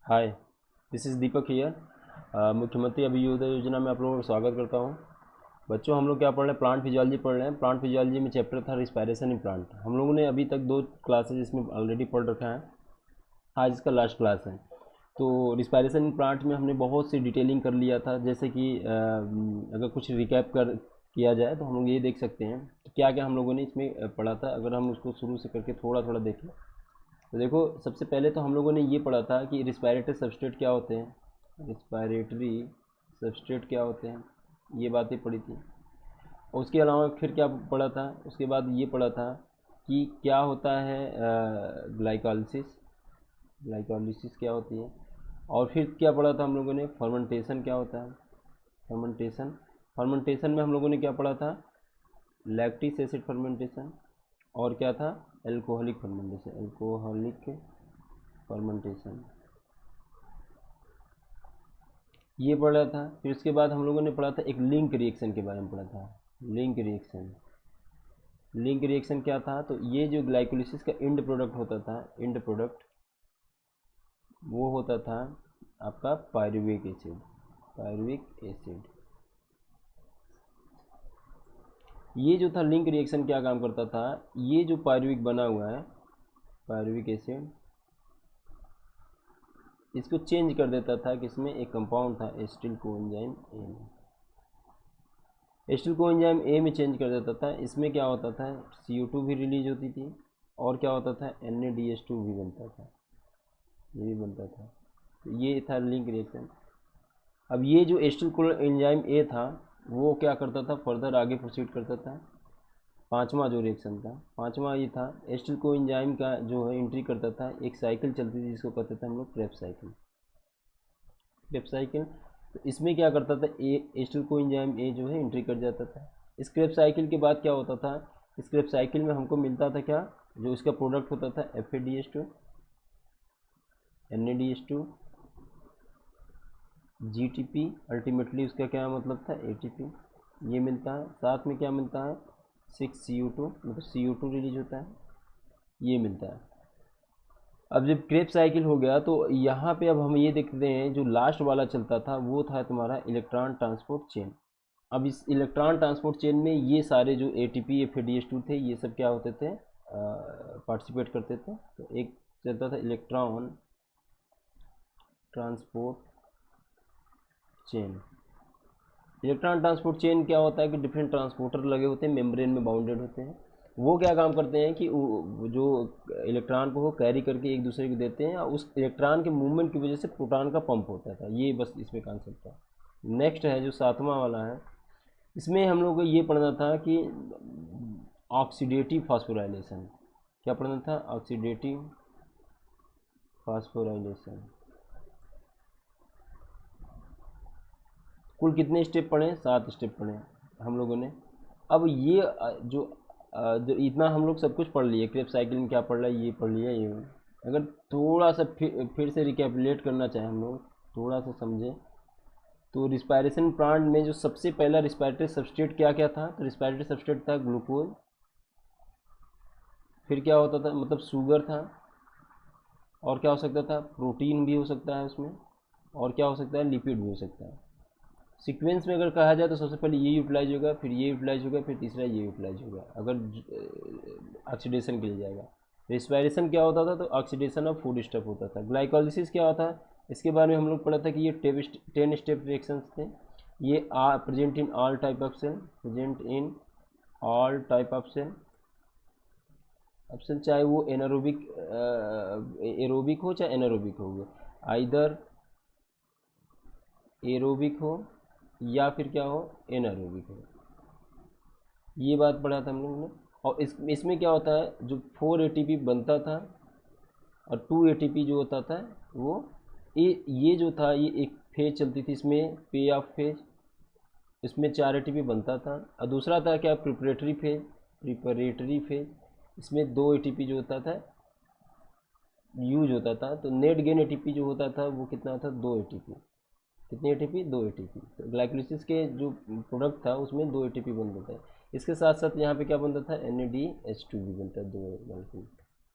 Hi, this is Deepak here. मुख्यमंत्री अभियोदय योजना में आप लोगों का स्वागत करता हूँ। बच्चों, हम लोग क्या पढ़ रहे हैं? प्लांट फिजियोलॉजी पढ़ रहे हैं। प्लांट फिजियोलॉजी में चैप्टर था रिस्पायरेशन इन प्लांट। हम लोगों ने अभी तक 2 क्लासेज इसमें ऑलरेडी पढ़ रखा है। आज इसका लास्ट क्लास है। तो रिस्पायरेशन इन प्लांट में हमने बहुत सी डिटेलिंग कर लिया था। जैसे कि अगर कुछ रिकैप कर किया जाए तो हम लोग ये देख सकते हैं कि क्या क्या हम लोगों ने इसमें पढ़ा था। अगर हम उसको शुरू से करके थोड़ा थोड़ा देखें तो देखो, सबसे पहले तो हम लोगों ने ये पढ़ा था कि रिस्पायरेटरी सबस्ट्रेट क्या होते हैं। रिस्पायरेटरी सबस्ट्रेट क्या होते हैं, ये बातें पढ़ी थी। और उसके अलावा फिर क्या पढ़ा था? उसके बाद ये पढ़ा था कि क्या होता है ग्लाइकोलिसिस। ग्लाइकोलिसिस क्या होती है। और फिर क्या पढ़ा था हम लोगों ने? फर्मेंटेशन क्या होता है। फर्मेंटेशन फर्मेंटेशन में हम लोगों ने क्या पढ़ा था? Lactic acid fermentation. और क्या था? Alcoholic fermentation. एल्कोहलिक फर्मेंटेशन ये पढ़ा था। फिर उसके बाद हम लोगों ने पढ़ा था एक लिंक रिएक्शन के बारे में पढ़ा था। Link reaction. लिंक रिएक्शन क्या था? तो ये जो ग्लाइकोलिसिस का एंड प्रोडक्ट होता था, एंड प्रोडक्ट वो होता था आपका पायरुविक एसिड। पायरुविक एसिड ये जो था लिंक रिएक्शन क्या काम करता था? ये जो पायरुविक बना हुआ है, पायरुविक एसिड, इसको चेंज कर देता था। किसमें? एक कंपाउंड था acetyl coenzyme A. Acetyl coenzyme A में चेंज कर देता था। इसमें क्या होता था? CO2 भी रिलीज होती थी और क्या होता था? NaDH2 भी बनता था। ये भी बनता था। तो ये था लिंक रिएक्शन। अब ये जो एसिटिल कोएंजाइम ए था वो क्या करता था? फर्दर आगे प्रोसीड करता था। पांचवा जो रिएक्शन था, पांचवा ये था एसिटिल कोएंजाइम का जो है एंट्री करता था। एक साइकिल चलती थी जिसको कहते थे हम लोग क्रेब्स साइकिल। Krebs cycle. तो इसमें क्या करता था? ए एसिटिल कोएंजाइम ए जो है एंट्री कर जाता था। इस क्रेब्स साइकिल के बाद क्या होता था? इस क्रेब्स साइकिल में हमको मिलता था क्या? जो इसका प्रोडक्ट होता था FADH2, NADH2, GTP। अल्टीमेटली उसका क्या मतलब था? ATP। ये मिलता है। साथ में क्या मिलता है? 6CO2, मतलब CO2 रिलीज होता है। ये मिलता है। अब जब क्रेब साइकिल हो गया तो यहाँ पे अब हम ये देखते हैं जो लास्ट वाला चलता था वो था तुम्हारा इलेक्ट्रॉन ट्रांसपोर्ट चेन। अब इस इलेक्ट्रॉन ट्रांसपोर्ट चेन में ये सारे जो ATP FADH2 थे ये सब क्या होते थे? पार्टिसिपेट करते थे। तो एक चलता था electron transport chain. Electron transport chain क्या होता है कि डिफरेंट ट्रांसपोर्टर लगे होते हैं, मेम्ब्रेन में बाउंडेड होते हैं। वो क्या काम करते हैं कि जो इलेक्ट्रॉन को वो कैरी करके एक दूसरे को देते हैं और उस इलेक्ट्रॉन के मूवमेंट की वजह से प्रोटॉन का पंप होता था। ये बस इसमें कॉन्सेप्ट है। नेक्स्ट है जो सातवां वाला है, इसमें हम लोग को ये पढ़ना था कि ऑक्सीडेटिव फास्फोराइलेशन। क्या पढ़ना था? Oxidative phosphorylation. कुल कितने स्टेप पढ़े? 7 स्टेप पढ़े हम लोगों ने। अब ये जो इतना हम लोग सब कुछ पढ़ लिए, क्रेब साइकिल में क्या पढ़ रहा है ये पढ़ लिया। ये अगर थोड़ा सा फिर से रिकैपुलेट करना चाहें हम लोग, थोड़ा सा समझें तो रिस्पायरेशन प्लांट में जो सबसे पहला रिस्पायरेटरी सबस्ट्रेट क्या क्या था? तो रिस्पायरेटरी सबस्ट्रेट था ग्लूकोज। फिर क्या होता था? मतलब शुगर था। और क्या हो सकता था? प्रोटीन भी हो सकता है उसमें। और क्या हो सकता है? लिपिड भी हो सकता है। सीक्वेंस में अगर कहा जाए तो सबसे पहले ये यूटिलाइज होगा, फिर ये यूटिलाइज होगा, फिर तीसरा ये यूटिलाइज होगा अगर ऑक्सीडेशन के लिए जाएगा। रिस्पायरेशन क्या होता था? तो ऑक्सीडेशन ऑफ फूड स्टफ होता था। ग्लाइकोलिसिस क्या होता है? इसके बारे में हम लोग पढ़ा था कि ये 10 स्टेप रिएक्शंस थे। ये present in all type of cell. Present in all type of cell. अब सेल चाहे वो एनारोबिक एरोबिक हो चाहे एनारोबिक हो, आइदर एरोबिक हो या फिर क्या हो? एनारोबिक हो। ये बात पढ़ा था हम लोगों ने। और इसमें क्या होता है? जो 4 ATP बनता था और 2 ATP जो होता था वो ये जो था ये एक फेज चलती थी इसमें, पे ऑफ फेज। इसमें 4 ATP बनता था। और दूसरा था क्या? Preparatory phase. प्रिपरेटरी फेज इसमें 2 ATP जो होता था यूज होता था। तो नेट गेन ATP जो होता था वो कितना था? 2 ATP। कितनी ATP? 2 ATP। तो ग्लाइकोलिसिस के जो प्रोडक्ट था उसमें 2 ATP बनता था। इसके साथ साथ यहाँ पे क्या बनता था? NADH2 भी बनता है, 2 मॉलिक्यूल।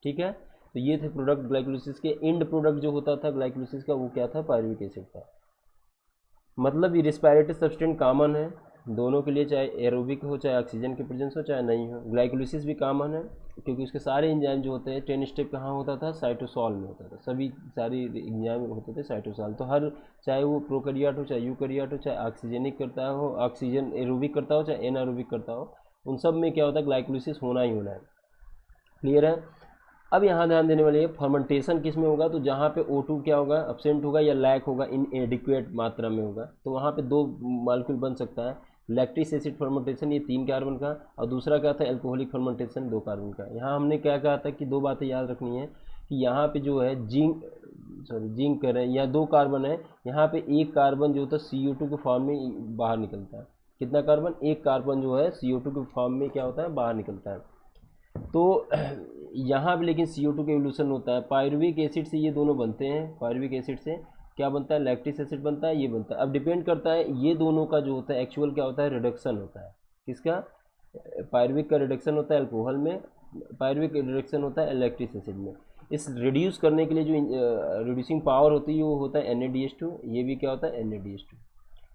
ठीक है। तो ये थे प्रोडक्ट ग्लाइकोलिसिस के। एंड प्रोडक्ट जो होता था ग्लाइकोलिसिस का वो क्या था, पायरुविक एसिड था। मतलब ये रिस्पायरेटरी सब्सटेंट कॉमन है दोनों के लिए, चाहे एरोबिक हो, चाहे ऑक्सीजन की प्रेजेंस हो, चाहे नहीं हो। ग्लाइकोलिसिस भी कॉमन है क्योंकि उसके सारे एंजाइम जो होते हैं 10 स्टेप कहाँ होता था, साइटोसॉल में होता था। सभी सारी एंजाइम होते थे साइटोसॉल। तो हर, चाहे वो प्रोकैरियोट हो, चाहे यूकैरियोट हो, चाहे ऑक्सीजनिक करता हो, ऑक्सीजन एरोबिक करता हो, चाहे एनारोबिक करता हो, उन सब में क्या होता है, ग्लाइकोलिसिस होना ही होना है। क्लियर है। अब यहाँ ध्यान देने वाली है, फर्मेंटेशन किस में होगा, तो जहाँ पे O2 क्या होगा, एब्सेंट होगा या लैक होगा, इन एडिक्वेट मात्रा में होगा, तो वहाँ पे दो मॉलिक्यूल बन सकता है। लैक्टिक एसिड फर्मेंटेशन ये 3 कार्बन का, और दूसरा क्या था, एल्कोहलिक फर्मेंटेशन 2 कार्बन का। यहाँ हमने क्या कहा था कि 2 बातें याद रखनी है कि यहाँ पे जो है जिंक करें या 2 कार्बन है, यहाँ पे 1 कार्बन जो होता है CO2 के फॉर्म में बाहर निकलता है। कितना कार्बन, 1 कार्बन जो है CO2 के फॉर्म में क्या होता है, बाहर निकलता है। तो यहाँ पे लेकिन CO2 का एवोल्यूशन होता है। पायरुविक एसिड से ये दोनों बनते हैं, पायरुविक एसिड से क्या बनता है, लैक्टिक एसिड बनता है, ये बनता है। अब डिपेंड करता है ये दोनों का जो होता है एक्चुअल क्या होता है, रिडक्शन होता है। किसका, पायरुविक का रिडक्शन होता है अल्कोहल में, पायरुविक का रिडक्शन होता है लैक्टिक एसिड में। इस रिड्यूस करने के लिए जो रिड्यूसिंग पावर होती है वो होता है NADH2। ये भी क्या होता है, NADH2।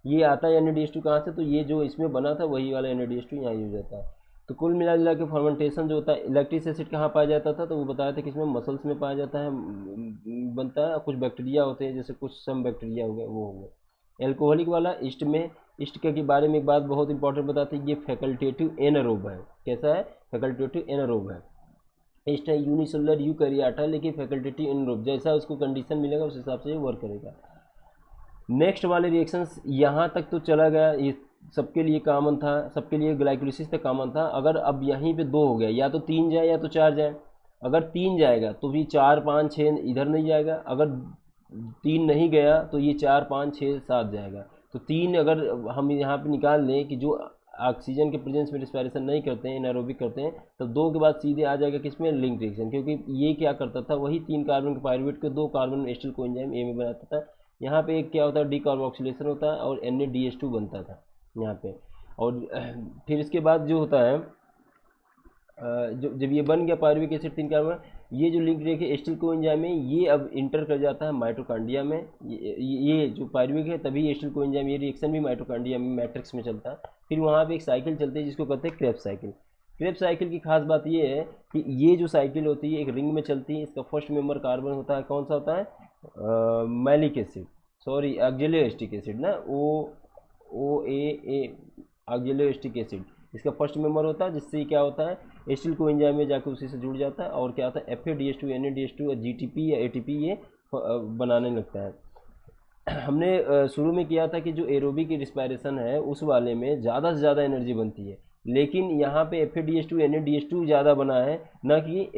ये आता है NADH2 कहाँ से, तो ये जो इसमें बना था वही वाला NADH2 यहाँ यूज होता है। तो कुल मिला जुला के फर्मेंटेशन जो होता है, इलेक्ट्रिक एसिड कहाँ पाया जाता था, तो वो बताया था कि इसमें मसल्स में पाया जाता है, बनता है। कुछ बैक्टीरिया होते हैं, जैसे कुछ सम बैक्टीरिया हो गए, वो हो गए। एल्कोहलिक वाला ईस्ट में, ईस्ट के बारे में एक बात बहुत इंपॉर्टेंट बताते हैं, ये फैकल्टेटिव एनारोब है। कैसा है, फैकल्टेटिव एनारोब है। ईस्ट है यूनिसेलुलर यूकैरियोट है, लेकिन फैकल्टेटिव एनारोब, जैसा उसको कंडीशन मिलेगा उस हिसाब से ये वर्क करेगा। नेक्स्ट वाले रिएक्शंस यहाँ तक तो चला गया, ये सबके लिए कॉमन था, सबके लिए ग्लाइकोलिसिस तक कॉमन था। अगर अब यहीं पे 2 हो गया, या तो 3 जाए या तो 4 जाए। अगर 3 जाएगा तो भी 4, 5, 6 इधर नहीं जाएगा। अगर 3 नहीं गया तो ये 4, 5, 6, 7 जाएगा। तो 3 अगर हम यहाँ पे निकाल लें कि जो ऑक्सीजन के प्रेजेंस में रिस्पायरेशन नहीं करते हैं, एनारोबिक करते हैं, तो 2 के बाद सीधे आ जाएगा किसमें, लिंक रिएक्शन। क्योंकि ये क्या करता था, वही 3 कार्बन के पायरुवेट के 2 कार्बन एस्टिल कोएंजाइम ए में बनाता था। यहाँ पे एक क्या होता है, डीकार्बोक्सिलेशन होता है और NADH2 बनता था यहाँ पे। और फिर इसके बाद जो होता है, जब ये बन गया पायरुविक एसिड 3 कार्बन, ये जो लिंक रेखे एस्टिल कोएंजाइम में, ये अब इंटर कर जाता है माइटोकॉन्ड्रिया में। ये जो पायरुविक है तभी एस्टिल कोएंजाइम, ये रिएक्शन भी माइटोकॉन्ड्रिया में मैट्रिक्स में चलता है। फिर वहाँ पे एक साइकिल चलती है जिसको कहते हैं क्रेब्स साइकिल। क्रेब्स साइकिल की खास बात ये है कि ये जो साइकिल होती है एक रिंग में चलती है। इसका फर्स्ट मेंबर कार्बन होता है, कौन सा होता है, मैलिक एसिड, सॉरी ऑक्जेलोएस्टिक एसिड ना, OAA ऑक्जेलोएस्टिक एसिड इसका फर्स्ट मेंबर होता है, जिससे क्या होता है, एस्टिल कोएंजाइम में जाकर उसी से जुड़ जाता है और क्या होता है, FADH2 NADH2 या GTP या ATP ये बनाने लगता है। हमने शुरू में किया था कि जो एरोबिक की रिस्पायरेशन है उस वाले में ज़्यादा से ज़्यादा एनर्जी बनती है, लेकिन यहाँ पे FADH2 NADH2 ज़्यादा बना है, ना कि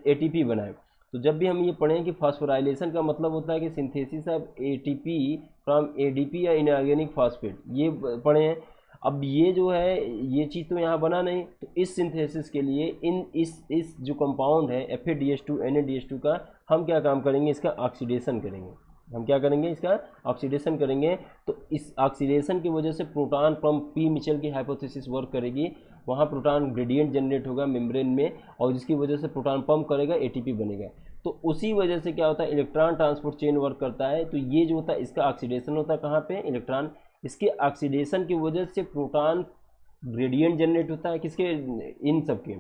ATP बना है। तो जब भी हम ये पढ़ें कि फास्फोराइलेशन का मतलब होता है कि synthesis of ATP from ADP या इनऑर्गेनिक फॉस्फेट, ये पढ़े हैं। अब ये जो है ये चीज़ तो यहाँ बना नहीं, तो इस सिंथेसिस के लिए इस जो कंपाउंड है FADH2 NADH2 का, हम क्या काम करेंगे, इसका ऑक्सीडेशन करेंगे। हम क्या करेंगे, इसका ऑक्सीडेशन करेंगे। तो इस ऑक्सीडेशन की वजह से प्रोटॉन पंप, पी मिचेल की हाइपोथेसिस वर्क करेगी। वहाँ प्रोटॉन ग्रेडियंट जनरेट होगा मेम्ब्रेन में, और जिसकी वजह से प्रोटॉन पंप करेगा, ATP बनेगा। तो उसी वजह से क्या होता है, इलेक्ट्रॉन ट्रांसपोर्ट चेन वर्क करता है। तो ये जो होता है इसका ऑक्सीडेशन होता है कहाँ पे, इलेक्ट्रॉन। इसके ऑक्सीडेशन की वजह से प्रोटॉन ग्रेडियंट जनरेट होता है, किसके, इन सब के,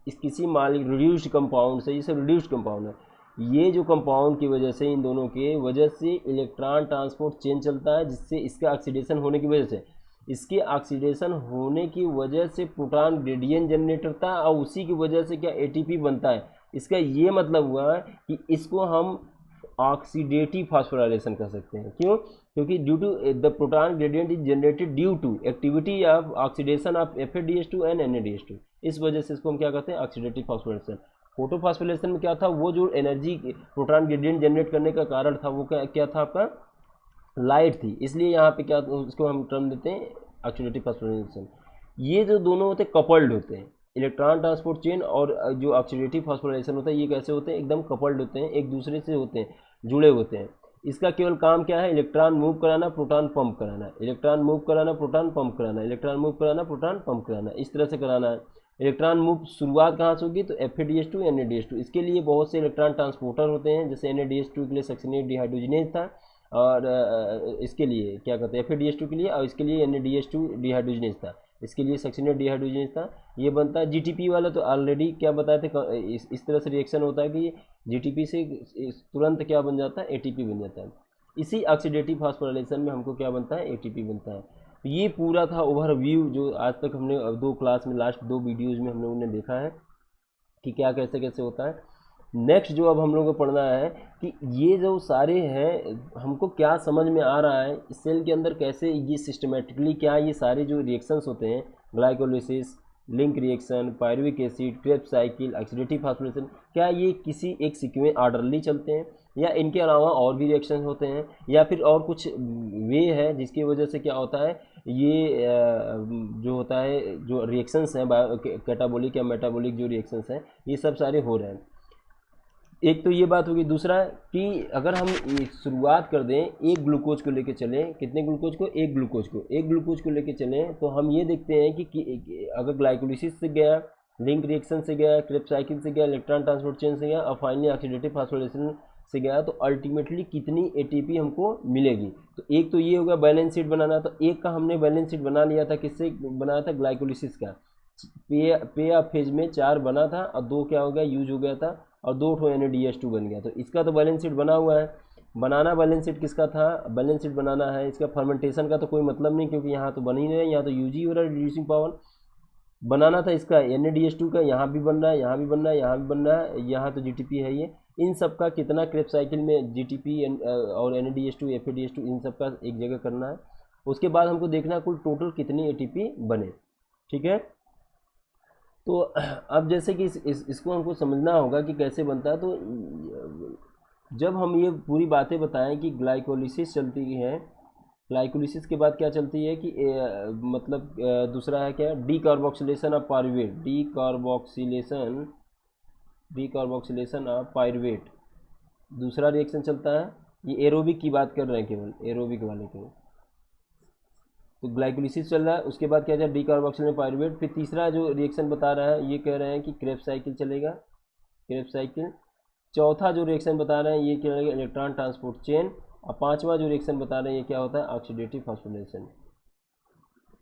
इस किसी रिड्यूस्ड कंपाउंड से। ये सब रिड्यूस्ड कंपाउंड है। ये जो कंपाउंड की वजह से, इन दोनों के वजह से इलेक्ट्रॉन ट्रांसपोर्ट चेन चलता है, जिससे इसका ऑक्सीडेशन होने की वजह से, इसके ऑक्सीडेशन होने की वजह से प्रोटॉन ग्रेडियंट जनरेट होता है, और उसी की वजह से क्या ATP बनता है। इसका ये मतलब हुआ कि इसको हम ऑक्सीडेटिव फास्फोराइलेशन कर सकते हैं। क्यों, क्योंकि due to the proton gradient is generated due to activity of oxidation of FADH2 and NADH2। इस वजह से इसको हम क्या कहते हैं, ऑक्सीडेटिव फास्फोराइलेशन। फोटोफॉस्फोराइलेशन में क्या था, वो जो एनर्जी प्रोटॉन ग्रेडियंट जनरेट करने का कारण था, वो क्या था, आपका लाइट थी। इसलिए यहाँ पे क्या, उसको हम टर्म देते हैं ऑक्सीडेटिव फास्फोराइलेशन। ये जो दोनों होते हैं कपल्ड होते हैं, इलेक्ट्रॉन ट्रांसपोर्ट चेन और जो ऑक्सीडेटिव फास्फोराइलेशन होता है, ये कैसे होते हैं, एकदम कपल्ड होते हैं, एक दूसरे से होते हैं, जुड़े होते हैं। इसका केवल काम क्या है, इलेक्ट्रॉन मूव कराना, प्रोटॉन पंप कराना, इलेक्ट्रॉन मूव कराना, प्रोटॉन पंप कराना, इलेक्ट्रॉन मूव कराना, प्रोटॉन पंप कराना, इस तरह से कराना है। इलेक्ट्रॉन मूव शुरुआत कहाँ से होगी, तो FADH2 NADH2। इसके लिए बहुत से इलेक्ट्रॉन ट्रांसपोर्टर होते हैं, जैसे NADH2 के लिए सक्सिनेट डिहाइड्रोजनेज था, और इसके लिए क्या कहते हैं FADH2 के लिए, और इसके लिए NADH2 डिहाइड्रोजनेज था, इसके लिए सक्सिनेट डिहाइड्रोजनेज था। ये बनता है GTP वाला, तो ऑलरेडी क्या बताए थे, इस तरह से रिएक्शन होता है कि GTP से तुरंत क्या बन जाता है, ATP बन जाता है। इसी ऑक्सीडेटिव फॉस्फोराइलेशन में हमको क्या बनता है, ATP बनता है। तो ये पूरा था ओवरव्यू जो आज तक हमने 2 क्लास में, लास्ट 2 वीडियोज़ में हम लोगों ने देखा है कि क्या कैसे कैसे होता है। नेक्स्ट जो अब हम लोगों को पढ़ना है कि ये जो सारे हैं हमको क्या समझ में आ रहा है, इस सेल के अंदर कैसे ये सिस्टमेटिकली क्या ये सारे जो रिएक्शंस होते हैं, glycolysis, link reaction, pyruvic acid, Krebs cycle, oxidative phosphorylation, क्या ये किसी एक सीक्वेंस ऑर्डरली चलते हैं, या इनके अलावा और भी रिएक्शन होते हैं, या फिर और कुछ वे है जिसकी वजह से क्या होता है, ये जो होता है, जो रिएक्शंस हैं कैटाबॉलिक या मेटाबॉलिक जो रिएक्शंस हैं, ये सब सारे हो रहे हैं। एक तो ये बात होगी। दूसरा कि अगर हम शुरुआत कर दें एक ग्लूकोज को लेके चलें, कितने ग्लूकोज को, एक ग्लूकोज को लेके चलें, तो हम ये देखते हैं कि अगर ग्लाइकोलिसिस से गया, लिंक रिएक्शन से गया, क्रेब्स साइकिल से गया, इलेक्ट्रॉन ट्रांसपोर्ट चेन से गया, और फाइनली ऑक्सीडेटिव फॉस्फोरिलेशन से गया, तो अल्टीमेटली कितनी ATP हमको मिलेगी। तो एक तो ये होगा बैलेंस शीट बनाना। तो एक का हमने बैलेंस शीट बना लिया था, किससे बनाया था, ग्लाइकोलिसिस का। पे ऑफ फेज में 4 बना था और 2 क्या हो गया, यूज हो गया था, और 2 NADH2 बन गया। तो इसका तो बैलेंस शीट बना हुआ है। बनाना बैलेंस शीट किसका था, बैलेंस शीट बनाना है इसका। फर्मेंटेशन का तो कोई मतलब नहीं, क्योंकि यहाँ तो बन ही नहीं है, यहाँ तो यूज ही हो रहा है रिड्यूसिंग पावर। बनाना था इसका NADH2 का, यहाँ भी बन रहा है, यहाँ भी बन रहा है, यहाँ भी बन रहा है, यहाँ तो GTP है ये। इन सब का कितना क्रेब्स साइकिल में GTP और NADH2 FADH2 इन सब का एक जगह करना है। उसके बाद हमको देखना कुल टोटल कितनी ATP बने। ठीक है, तो अब जैसे कि इसको हमको समझना होगा कि कैसे बनता है। तो जब हम ये पूरी बातें बताएं कि ग्लाइकोलिसिस चलती है, ग्लाइकोलिसिस के बाद क्या चलती है कि मतलब दूसरा है क्या, decarboxylation of pyruvate, decarboxylation of pyruvate दूसरा रिएक्शन चलता है। ये एरोबिक की बात कर रहे हैं, केवल एरोबिक वाले के। तो ग्लाइकोलिसिस चल रहा है, उसके बाद क्या है, डीकार्बोक्सिलेशन पायरुवेट। फिर तीसरा जो रिएक्शन बता रहा है, ये कह रहे हैं कि क्रेब्स साइकिल चलेगा, क्रेब्स साइकिल। चौथा जो रिएक्शन बता रहे हैं ये क्या है, इलेक्ट्रॉन ट्रांसपोर्ट चेन। और पांचवा जो रिएक्शन बता रहे हैं ये क्या होता है, ऑक्सीडेटिव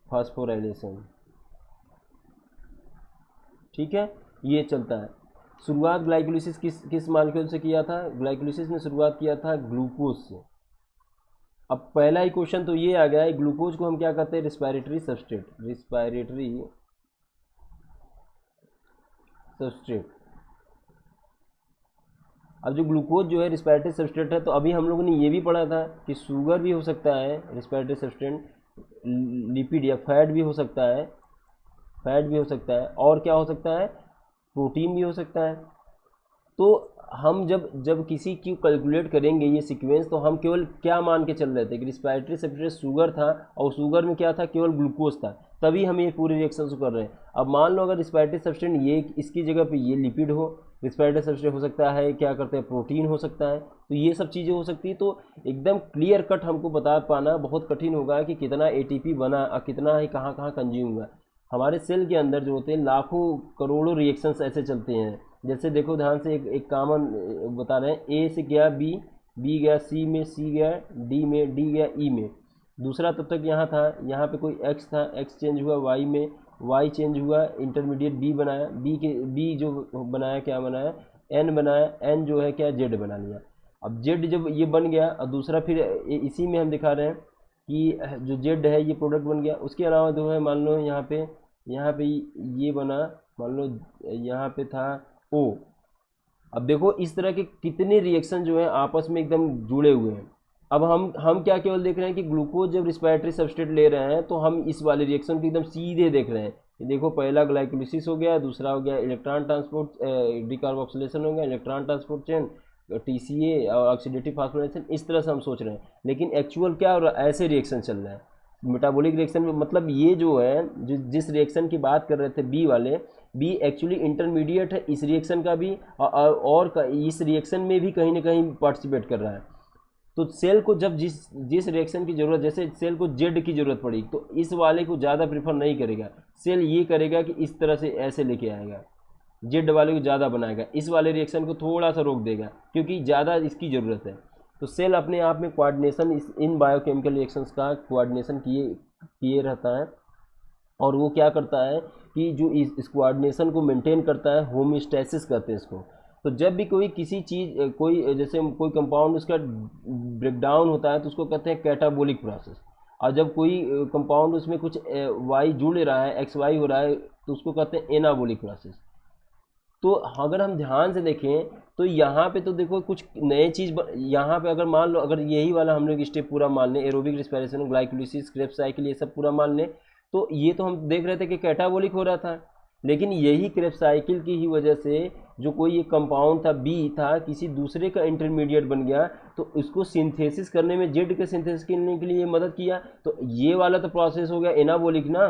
फॉस्फोराइलेशन। ठीक है, ये चलता है। शुरुआत ग्लाइकोलिसिस किस मॉलिक्यूल से किया था, ग्लाइकोलिसिस ने शुरुआत किया था ग्लूकोज से। अब पहला ही क्वेश्चन तो ये आ गया है, ग्लूकोज को हम क्या कहते हैं, रिस्पायरेटरी सबस्ट्रेट। अब जो ग्लूकोज जो है रिस्पायरेटरी सबस्ट्रेट है, तो अभी हम लोगों ने ये भी पढ़ा था कि शुगर भी हो सकता है रिस्पायरेटरी सबस्ट्रेट, लिपिड या फैट भी हो सकता है, और क्या हो सकता है, प्रोटीन भी हो सकता है। तो हम जब किसी की कैलकुलेट करेंगे ये सीक्वेंस, तो हम केवल क्या मान के चल रहे थे कि रिस्पायरेटरी सबस्ट्रेट शुगर था, और शुगर में क्या था, केवल ग्लूकोज था, तभी हम ये पूरे रिएक्शन को कर रहे हैं। अब मान लो अगर रिस्पायरेटरी सबस्ट्रेट ये इसकी जगह पे ये लिपिड हो, रिस्पायरेटरी सबस्ट्रेट हो सकता है क्या करते हैं, प्रोटीन हो सकता है, तो ये सब चीज़ें हो सकती है। तो एकदम क्लियर कट हमको बता पाना बहुत कठिन होगा कि कितना ATP बना और कितना ही कहाँ कहाँ कंज्यूम हुआ। हमारे सेल के अंदर जो होते हैं लाखों करोड़ों रिएक्शंस ऐसे चलते हैं। जैसे देखो ध्यान से, एक कॉमन बता रहे हैं, A से गया B, B गया C में, C गया D में, D गया E में। दूसरा तब तक यहाँ था, यहाँ पे कोई X था, X चेंज हुआ Y में, Y चेंज हुआ, इंटरमीडिएट B बनाया, B जो बनाया क्या बनाया, N बनाया, N जो है क्या, Z बना लिया। अब Z जब ये बन गया, और दूसरा फिर इसी में हम दिखा रहे हैं कि जो Z है ये प्रोडक्ट बन गया। उसके अलावा जो है मान लो यहाँ पे ये बना, मान लो यहाँ पे था O। अब देखो इस तरह के कितने रिएक्शन जो है आपस में एकदम जुड़े हुए हैं। अब हम क्या केवल देख रहे हैं कि ग्लूकोज जब रिस्पायरेटरी सबस्ट्रेट ले रहे हैं, तो हम इस वाले रिएक्शन को एकदम सीधे देख रहे हैं। देखो पहला ग्लाइकोलिसिस हो गया, दूसरा हो गया इलेक्ट्रॉन ट्रांसपोर्ट डीकार्बोक्सिलेशन हो गया, इलेक्ट्रॉन ट्रांसपोर्ट चेन, TCA और ऑक्सीडेटिव फॉस्फोराइलेशन, इस तरह से हम सोच रहे हैं। लेकिन एक्चुअल क्या हो रहा है, ऐसे रिएक्शन चल रहा है मेटाबॉलिक रिएक्शन में। मतलब ये जो है जिस रिएक्शन की बात कर रहे थे बी वाले, बी एक्चुअली इंटरमीडिएट है इस रिएक्शन का भी, और इस रिएक्शन में भी कहीं ना कहीं पार्टिसिपेट कर रहा है। तो सेल को जब जिस जिस रिएक्शन की ज़रूरत, जैसे सेल को जेड की ज़रूरत पड़ी तो इस वाले को ज़्यादा प्रीफर नहीं करेगा, सेल ये करेगा कि इस तरह से ऐसे लेके आएगा, जेड वाले को ज़्यादा बनाएगा, इस वाले रिएक्शन को थोड़ा सा रोक देगा क्योंकि ज़्यादा इसकी ज़रूरत है। तो सेल अपने आप में कोऑर्डिनेशन इन बायोकेमिकल रिएक्शंस का कोऑर्डिनेशन किए रहता है, और वो क्या करता है कि जो इस कोऑर्डिनेशन को मेंटेन करता है, होमोस्टैसिस कहते हैं इसको। तो जब भी कोई किसी चीज़ कोई जैसे कोई कंपाउंड उसका ब्रेकडाउन होता है तो उसको कहते हैं कैटाबोलिक प्रोसेस, और जब कोई कंपाउंड उसमें कुछ वाई जुड़ रहा है, एक्स वाई हो रहा है, तो उसको कहते हैं एनाबोलिक प्रोसेस। तो अगर हम ध्यान से देखें तो यहाँ पे तो देखो कुछ नए चीज़ यहाँ पे अगर मान लो, अगर यही वाला हम लोग स्टेप पूरा मान लें, aerobic respiration, glycolysis, Krebs cycle, ये सब पूरा मान लें, तो ये तो हम देख रहे थे कि कैटाबोलिक हो रहा था, लेकिन यही क्रेब्स साइकिल की ही वजह से जो कोई एक कंपाउंड था बी था, किसी दूसरे का इंटरमीडिएट बन गया, तो इसको सिंथेसिस करने में, जेड के सिंथेसिस करने के लिए मदद किया। तो ये वाला तो प्रोसेस हो गया एनाबोलिक ना,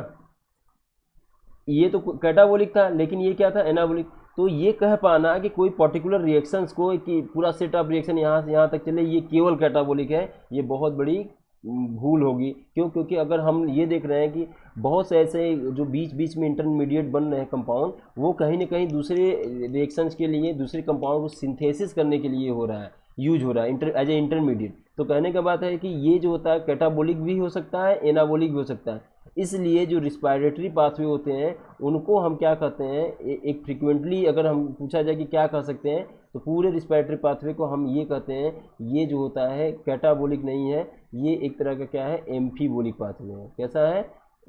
ये तो कैटाबोलिक था लेकिन ये क्या था, एनाबोलिक। तो ये कह पाना कि कोई पर्टिकुलर रिएक्शंस को कि पूरा सेट ऑफ रिएक्शन यहाँ से यहाँ तक चले ये केवल कैटाबोलिक है, ये बहुत बड़ी भूल होगी। क्यों? क्योंकि अगर हम ये देख रहे हैं कि बहुत से ऐसे जो बीच बीच में इंटरमीडिएट बन रहे हैं कंपाउंड, वो कहीं ना कहीं दूसरे रिएक्शंस के लिए, दूसरे कंपाउंड को सिंथेसिस करने के लिए हो रहा है, यूज हो रहा है एज ए इंटरमीडिएट। तो कहने का बात है कि ये जो होता है कैटाबोलिक भी हो सकता है, एनाबोलिक भी हो सकता है। इसलिए जो रिस्पायरेटरी पाथवे होते हैं उनको हम क्या कहते हैं, एक फ्रिक्वेंटली अगर हम पूछा जाए कि क्या कह सकते हैं, तो पूरे रिस्पायरेटरी पाथवे को हम ये कहते हैं, ये जो होता है कैटाबोलिक नहीं है, ये एक तरह का क्या है, एम्फीबोलिक पाथवे है। कैसा है?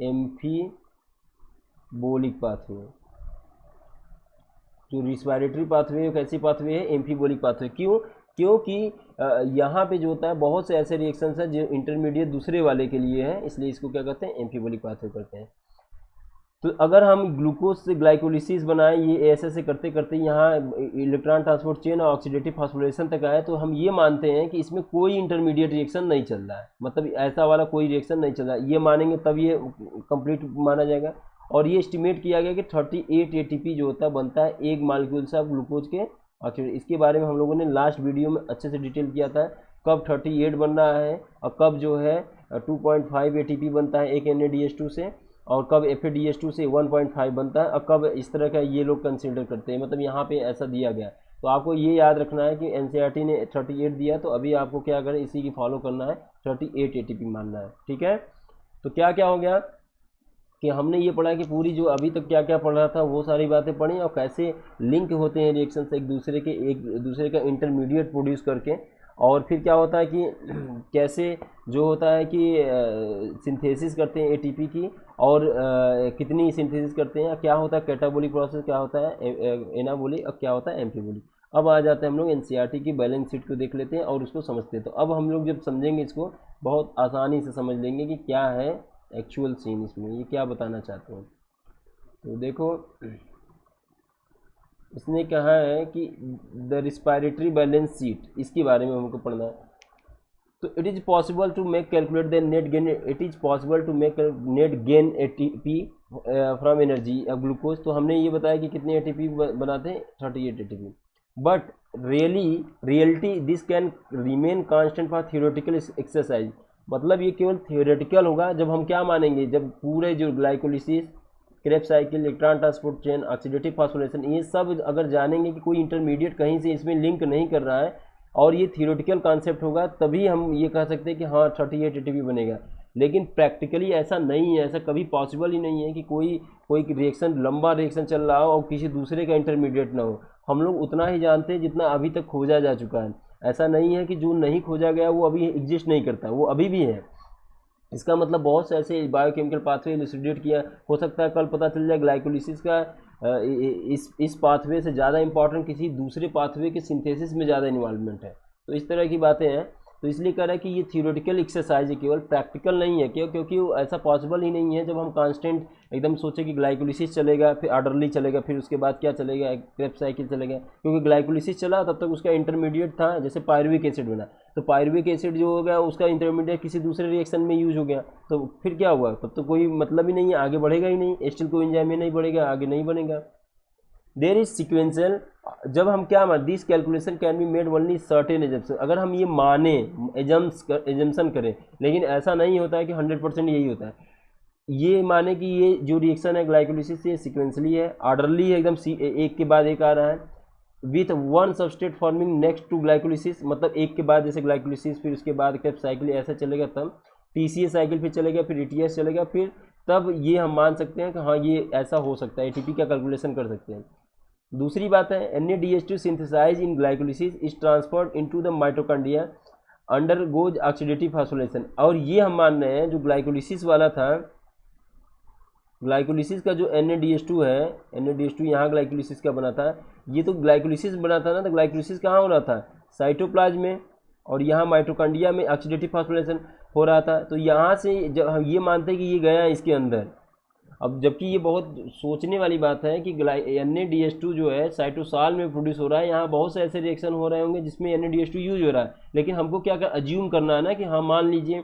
एम्फीबोलिक पाथवे। जो रिस्पायरेटरी पाथवे कैसी पाथवे है? एम्फीबोलिक पाथवे। क्यों? क्योंकि यहाँ पे जो होता है बहुत से ऐसे रिएक्शंस हैं जो इंटरमीडिएट दूसरे वाले के लिए है, इसलिए इसको क्या कहते हैं, एम्फीबोलिक पाथवे करते हैं। तो अगर हम ग्लूकोज से ग्लाइकोलिसिस बनाएं, ये ऐसे करते करते यहाँ इलेक्ट्रॉन ट्रांसपोर्ट चेन और ऑक्सीडेटिव फॉस्फोरिलेशन तक आए, तो हम ये मानते हैं कि इसमें कोई इंटरमीडिएट रिएक्शन नहीं चल रहा है, मतलब ऐसा वाला कोई रिएक्शन नहीं चल रहा है, ये मानेंगे तब ये कंप्लीट माना जाएगा। और ये एस्टिमेट किया गया कि 38 ATP जो होता है बनता है एक मालिक्यूल से ग्लूकोज के ऑक्सीडेट। इसके बारे में हम लोगों ने लास्ट वीडियो में अच्छे से डिटेल किया था, कब 38 बन रहा है और कब जो है 2.5 ATP बनता है एक NADH2 से, और कब FADH2 से 1.5 बनता है, और कब इस तरह का ये लोग कंसीडर करते हैं, मतलब यहाँ पे ऐसा दिया गया। तो आपको ये याद रखना है कि NCERT ने 38 दिया, तो अभी आपको क्या करें, इसी की फॉलो करना है, 38 ATP मानना है। ठीक है, तो क्या क्या हो गया कि हमने ये पढ़ा कि पूरी जो अभी तक क्या क्या पढ़ रहा था वो सारी बातें पढ़ी, और कैसे लिंक होते हैं रिएक्शन से एक दूसरे का इंटरमीडिएट प्रोड्यूस करके, और फिर क्या होता है कि कैसे जो होता है कि सिंथेसिस करते हैं ATP की, और कितनी सिंथेसिस करते हैं, क्या होता है कैटाबोलिक प्रोसेस, क्या होता है एनाबोलिक, और क्या होता है एम्फीबोलिक। अब आ जाते हैं हम लोग NCERT की बैलेंस शीट को देख लेते हैं और उसको समझते हैं। तो अब हम लोग जब समझेंगे इसको बहुत आसानी से समझ लेंगे कि क्या है एक्चुअल सीन, इसमें ये क्या बताना चाहते हैं। तो देखो इसने कहा है कि द रिस्पायरेटरी बैलेंस शीट, इसके बारे में हमको पढ़ना है। तो it is possible to make calculate the net gain, it is possible to make net gain ATP from energy glucose. तो हमने ये बताया कि कितने ATP बनाते हैं, 38 ATP, but reality this can remain constant for theoretical exercise. मतलब ये केवल थियोरेटिकल होगा जब हम क्या मानेंगे, जब पूरे जो glycolysis, Krebs cycle, electron transport chain, oxidative phosphorylation, ये सब अगर जानेंगे कि कोई इंटरमीडिएट कहीं से इसमें लिंक नहीं कर रहा है और ये थियोरेटिकल कॉन्सेप्ट होगा, तभी हम ये कह सकते हैं कि हाँ 38 ATP बनेगा। लेकिन प्रैक्टिकली ऐसा नहीं है, ऐसा कभी पॉसिबल ही नहीं है कि कोई रिएक्शन, लंबा रिएक्शन चल रहा हो और किसी दूसरे का इंटरमीडिएट ना हो। हम लोग उतना ही जानते हैं जितना अभी तक खोजा जा चुका है। ऐसा नहीं है कि जो नहीं खोजा गया वो अभी एग्जिस्ट नहीं करता, वो अभी भी है। इसका मतलब बहुत से ऐसे बायोकेमिकल पाथवे इलुसिडेट किया, हो सकता है कल पता चल जाए ग्लाइकोलिसिस का इस पाथवे से ज़्यादा इंपॉर्टेंट किसी दूसरे पाथवे के सिंथेसिस में ज़्यादा इन्वॉल्वमेंट है। तो इस तरह की बातें हैं। तो इसलिए कह रहा है कि ये थियोरेटिकल एक्सरसाइज है, केवल प्रैक्टिकल नहीं है। क्यों? क्योंकि वो ऐसा पॉसिबल ही नहीं है जब हम कांस्टेंट एकदम सोचे कि ग्लाइकोलिसिस चलेगा, फिर ऑर्डरली चलेगा, फिर उसके बाद क्या चलेगा, क्रेब्स साइकिल चलेगा। क्योंकि ग्लाइकोलिसिस चला तब तक उसका इंटरमीडिएट था, जैसे पायरुविक एसिड बना, तो पायरुविक एसिड जो हो गया उसका इंटरमीडिएट किसी दूसरे रिएक्शन में यूज हो गया, तो फिर क्या हुआ, तब तो कोई मतलब ही नहीं है, आगे बढ़ेगा ही नहीं, एसिटिल कोएंजाइम में नहीं बढ़ेगा, आगे नहीं बनेगा। देयर इज सिक्वेंशियल, जब हम क्या मान, this calculation can be made only certain assumption, अगर हम ये माने, एजम्पशन करें, लेकिन ऐसा नहीं होता है कि 100% यही होता है। ये माने कि ये जो रिएक्शन है ग्लाइकोलिसिस ये सिक्वेंसली है, ऑर्डरली है, एकदम एक के बाद एक आ रहा है, with one substrate forming next to glycolysis, मतलब एक के बाद जैसे ग्लाइकोलिसिस, फिर उसके बाद जब साइकिल ऐसा चलेगा तब टीसीए साइकिल फिर चलेगा, फिर ईटीएस चलेगा, फिर तब ये हम मान सकते हैं कि हाँ ये ऐसा हो सकता है, एटीपी का कैलकुलेशन कर सकते हैं। दूसरी बात है NADH2 synthesize in glycolysis is transferred into the mitochondria undergoes oxidative phosphorylation, और ये हम मान रहे हैं जो ग्लाइकोलिसिस वाला था, ग्लाइकोलिसिस का जो NADH2 है, NADH2 यहाँ ग्लाइकोलिसिस का बना था, ये तो ग्लाइकोलिसिस बना था ना, तो ग्लाइकोलिसिस कहाँ हो रहा था, साइटोप्लाज्म में, और यहाँ माइटोकॉन्ड्रिया में ऑक्सीडेटिव फॉस्फोरिलेशन हो रहा था। तो यहाँ से जब हम ये मानते हैं कि ये गया इसके अंदर, अब जबकि ये बहुत सोचने वाली बात है कि NADH2 जो है साइटोसाल में प्रोड्यूस हो रहा है, यहाँ बहुत से ऐसे रिएक्शन हो रहे होंगे जिसमें NADH2 यूज हो रहा है, लेकिन हमको क्या अज्यूम करना है ना कि हाँ मान लीजिए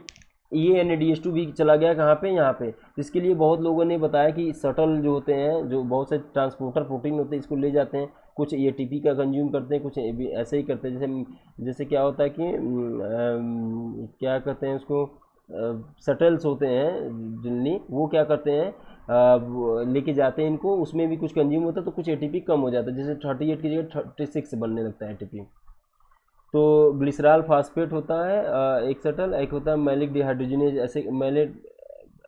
ये NADH2 भी चला गया कहाँ पे, यहाँ पे। जिसके लिए बहुत लोगों ने बताया कि शटल जो होते हैं, जो बहुत से ट्रांसपोर्टर प्रोटीन होते हैं, इसको ले जाते हैं, कुछ ATP का कंज्यूम करते हैं, कुछ ऐसे ही करते हैं, जैसे क्या होता है कि क्या कहते हैं उसको, शटल्स होते हैं जिनली, वो क्या करते हैं लेके जाते हैं इनको, उसमें भी कुछ कंज्यूम होता है तो कुछ ATP कम हो जाता है, जैसे 38 की जगह 36 बनने लगता है ATP। तो ग्लिसरॉल फास्फेट होता है एक शटल, एक होता है मैलिक डिहाइड्रोजनेज, ऐसे मैलेट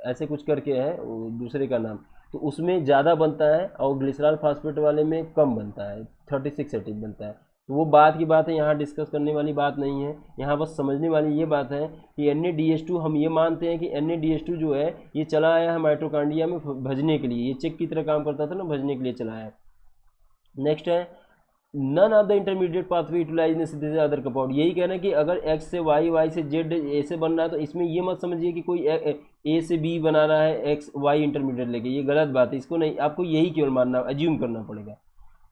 ऐसे कुछ करके है दूसरे का नाम, तो उसमें ज़्यादा बनता है और ग्लिसरॉल फास्फेट वाले में कम बनता है, 36 ATP बनता है। तो वो बात की बात है, यहाँ डिस्कस करने वाली बात नहीं है, यहाँ बस समझने वाली ये बात है कि NADH2 हम ये मानते हैं कि NADH2 जो है ये चला आया है माइटोकॉन्ड्रिया में भजने के लिए, ये चेक की तरह काम करता था ना, भजने के लिए चला है। नेक्स्ट है none of the intermediate pathway utilize synthesis other compound, यही कहना है कि अगर X से Y, Y से Z ऐसे बन रहा है तो इसमें ये मत समझिए कि कोई A से B बना रहा है X Y इंटरमीडिएट लेके, ये गलत बात है, इसको नहीं, आपको यही केवल मानना, अज्यूम करना पड़ेगा।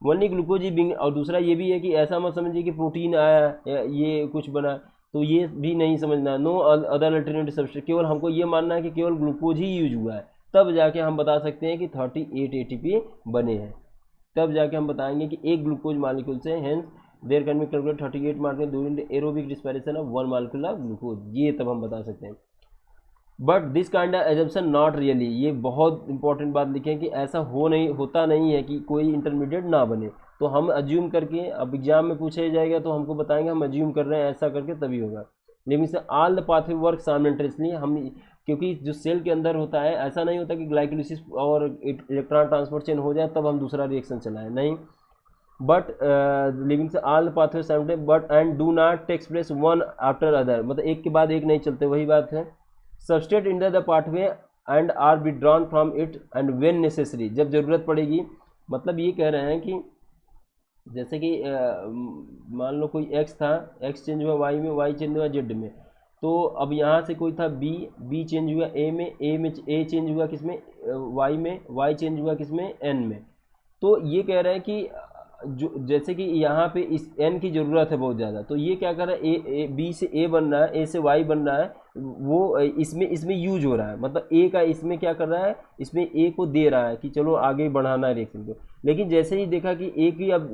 वनली ग्लूकोज बिंग, और दूसरा ये भी है कि ऐसा मत समझिए कि प्रोटीन आया ये कुछ बना, तो ये भी नहीं समझना। नो अदर अल्टरनेटिव सब्सट्रेट, केवल हमको ये मानना है कि केवल ग्लूकोज ही यूज हुआ है, तब जाके हम बता सकते हैं कि 38 ATP बने हैं, तब जाके हम बताएंगे कि एक ग्लूकोज मालिक्यूल से hence there can be calculate 38 market during the aerobic respiration of 1 molecule of glucose, ये तब हम बता सकते हैं। But this kind of assumption not really, ये बहुत इंपॉर्टेंट बात लिखें कि ऐसा होता नहीं है कि कोई इंटरमीडिएट ना बने, तो हम अज्यूम करके, अब एग्जाम में पूछा जाएगा तो हमको बताएंगे हम अज्यूम कर रहे हैं, ऐसा करके तभी होगा। लेकिन से all the pathway work simultaneously, हम क्योंकि जो सेल के अंदर होता है ऐसा नहीं होता कि ग्लाइकोलिसिस और इलेक्ट्रॉन ट्रांसपोर्ट चेन हो जाए तब हम दूसरा रिएक्शन चलाएं, नहीं, बट लिविंग से all the pathway simultaneous but and do not takes place one after other, मतलब एक के बाद एक नहीं चलते, वही बात है। Substrate in the pathway and are withdrawn from it and when necessary, जब जरूरत पड़ेगी, मतलब ये कह रहे हैं कि जैसे कि मान लो कोई X था, X चेंज हुआ Y में, Y चेंज हुआ Z में, तो अब यहाँ से कोई था B चेंज हुआ A में, A चेंज हुआ किसमें, Y में, Y चेंज हुआ किसमें, N में। तो ये कह रहे हैं कि जो जैसे कि यहाँ पे इस N की ज़रूरत है बहुत ज़्यादा, तो ये क्या कर रहा है, B से A बन रहा है, A से Y बन रहा है, वो इसमें यूज हो रहा है, मतलब A का इसमें क्या कर रहा है, इसमें A को दे रहा है कि चलो आगे बढ़ाना है रिएक्शन को। लेकिन जैसे ही देखा कि A की अब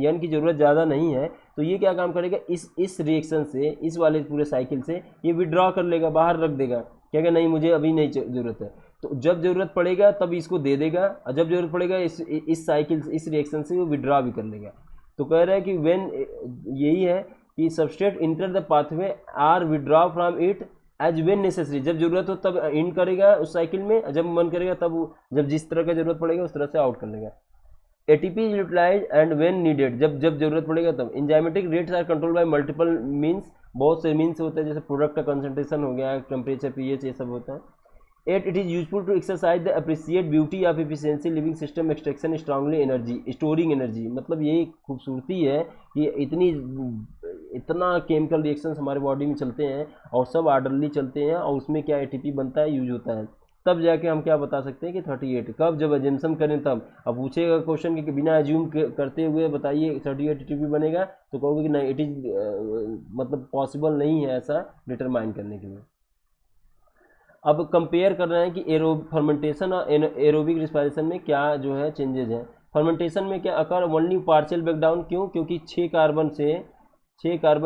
N की ज़रूरत ज़्यादा नहीं है, तो ये क्या काम करेगा, इस रिएक्शन से, इस वाले पूरे साइकिल से ये विड्रॉ कर लेगा, बाहर रख देगा, कहेगा नहीं मुझे अभी नहीं ज़रूरत है, तो जब ज़रूरत पड़ेगा तब इसको दे देगा, और जब ज़रूरत पड़ेगा इस साइकिल से, इस रिएक्शन से वो विड्रॉ भी कर लेगा। तो कह रहा है कि व्हेन, यही है कि substrate enter the pathway are withdraw from it as when necessary, जब जरूरत हो तब इन करेगा उस साइकिल में, जब मन करेगा तब, जब जिस तरह का जरूरत पड़ेगा उस तरह से आउट कर लेगा। ATP is utilized and when needed, जब जरूरत पड़ेगा तब। Enzymatic rates are control by multiple means, बहुत से मीन्स होते हैं, जैसे प्रोडक्ट का कंसंट्रेशन हो गया, टेम्परेचर, pH, ये सब होता है। It is useful to exercise the appreciate beauty of efficiency living system extraction strongly energy storing energy, मतलब यही खूबसूरती है कि इतना केमिकल रिएक्शंस हमारे बॉडी में चलते हैं और सब ऑर्डरली चलते हैं, और उसमें क्या ATP बनता है, यूज होता है, तब जाके हम क्या बता सकते हैं कि 38, कब, जब एजम्पशन करें तब। अब पूछेगा क्वेश्चन कि बिना एज्यूम करते हुए बताइए 38 ATP बनेगा, तो कहोगे कि नहीं, इट इज मतलब पॉसिबल नहीं है ऐसा डिटरमाइन करने के लिए। अब कंपेयर कर रहे हैं कि फर्मेंटेशन और एरोबिक रिस्पायरेशन में क्या जो है चेंजेज हैं। फर्मेंटेशन में क्या occur only partial break down, क्यों? क्योंकि 6 कार्बन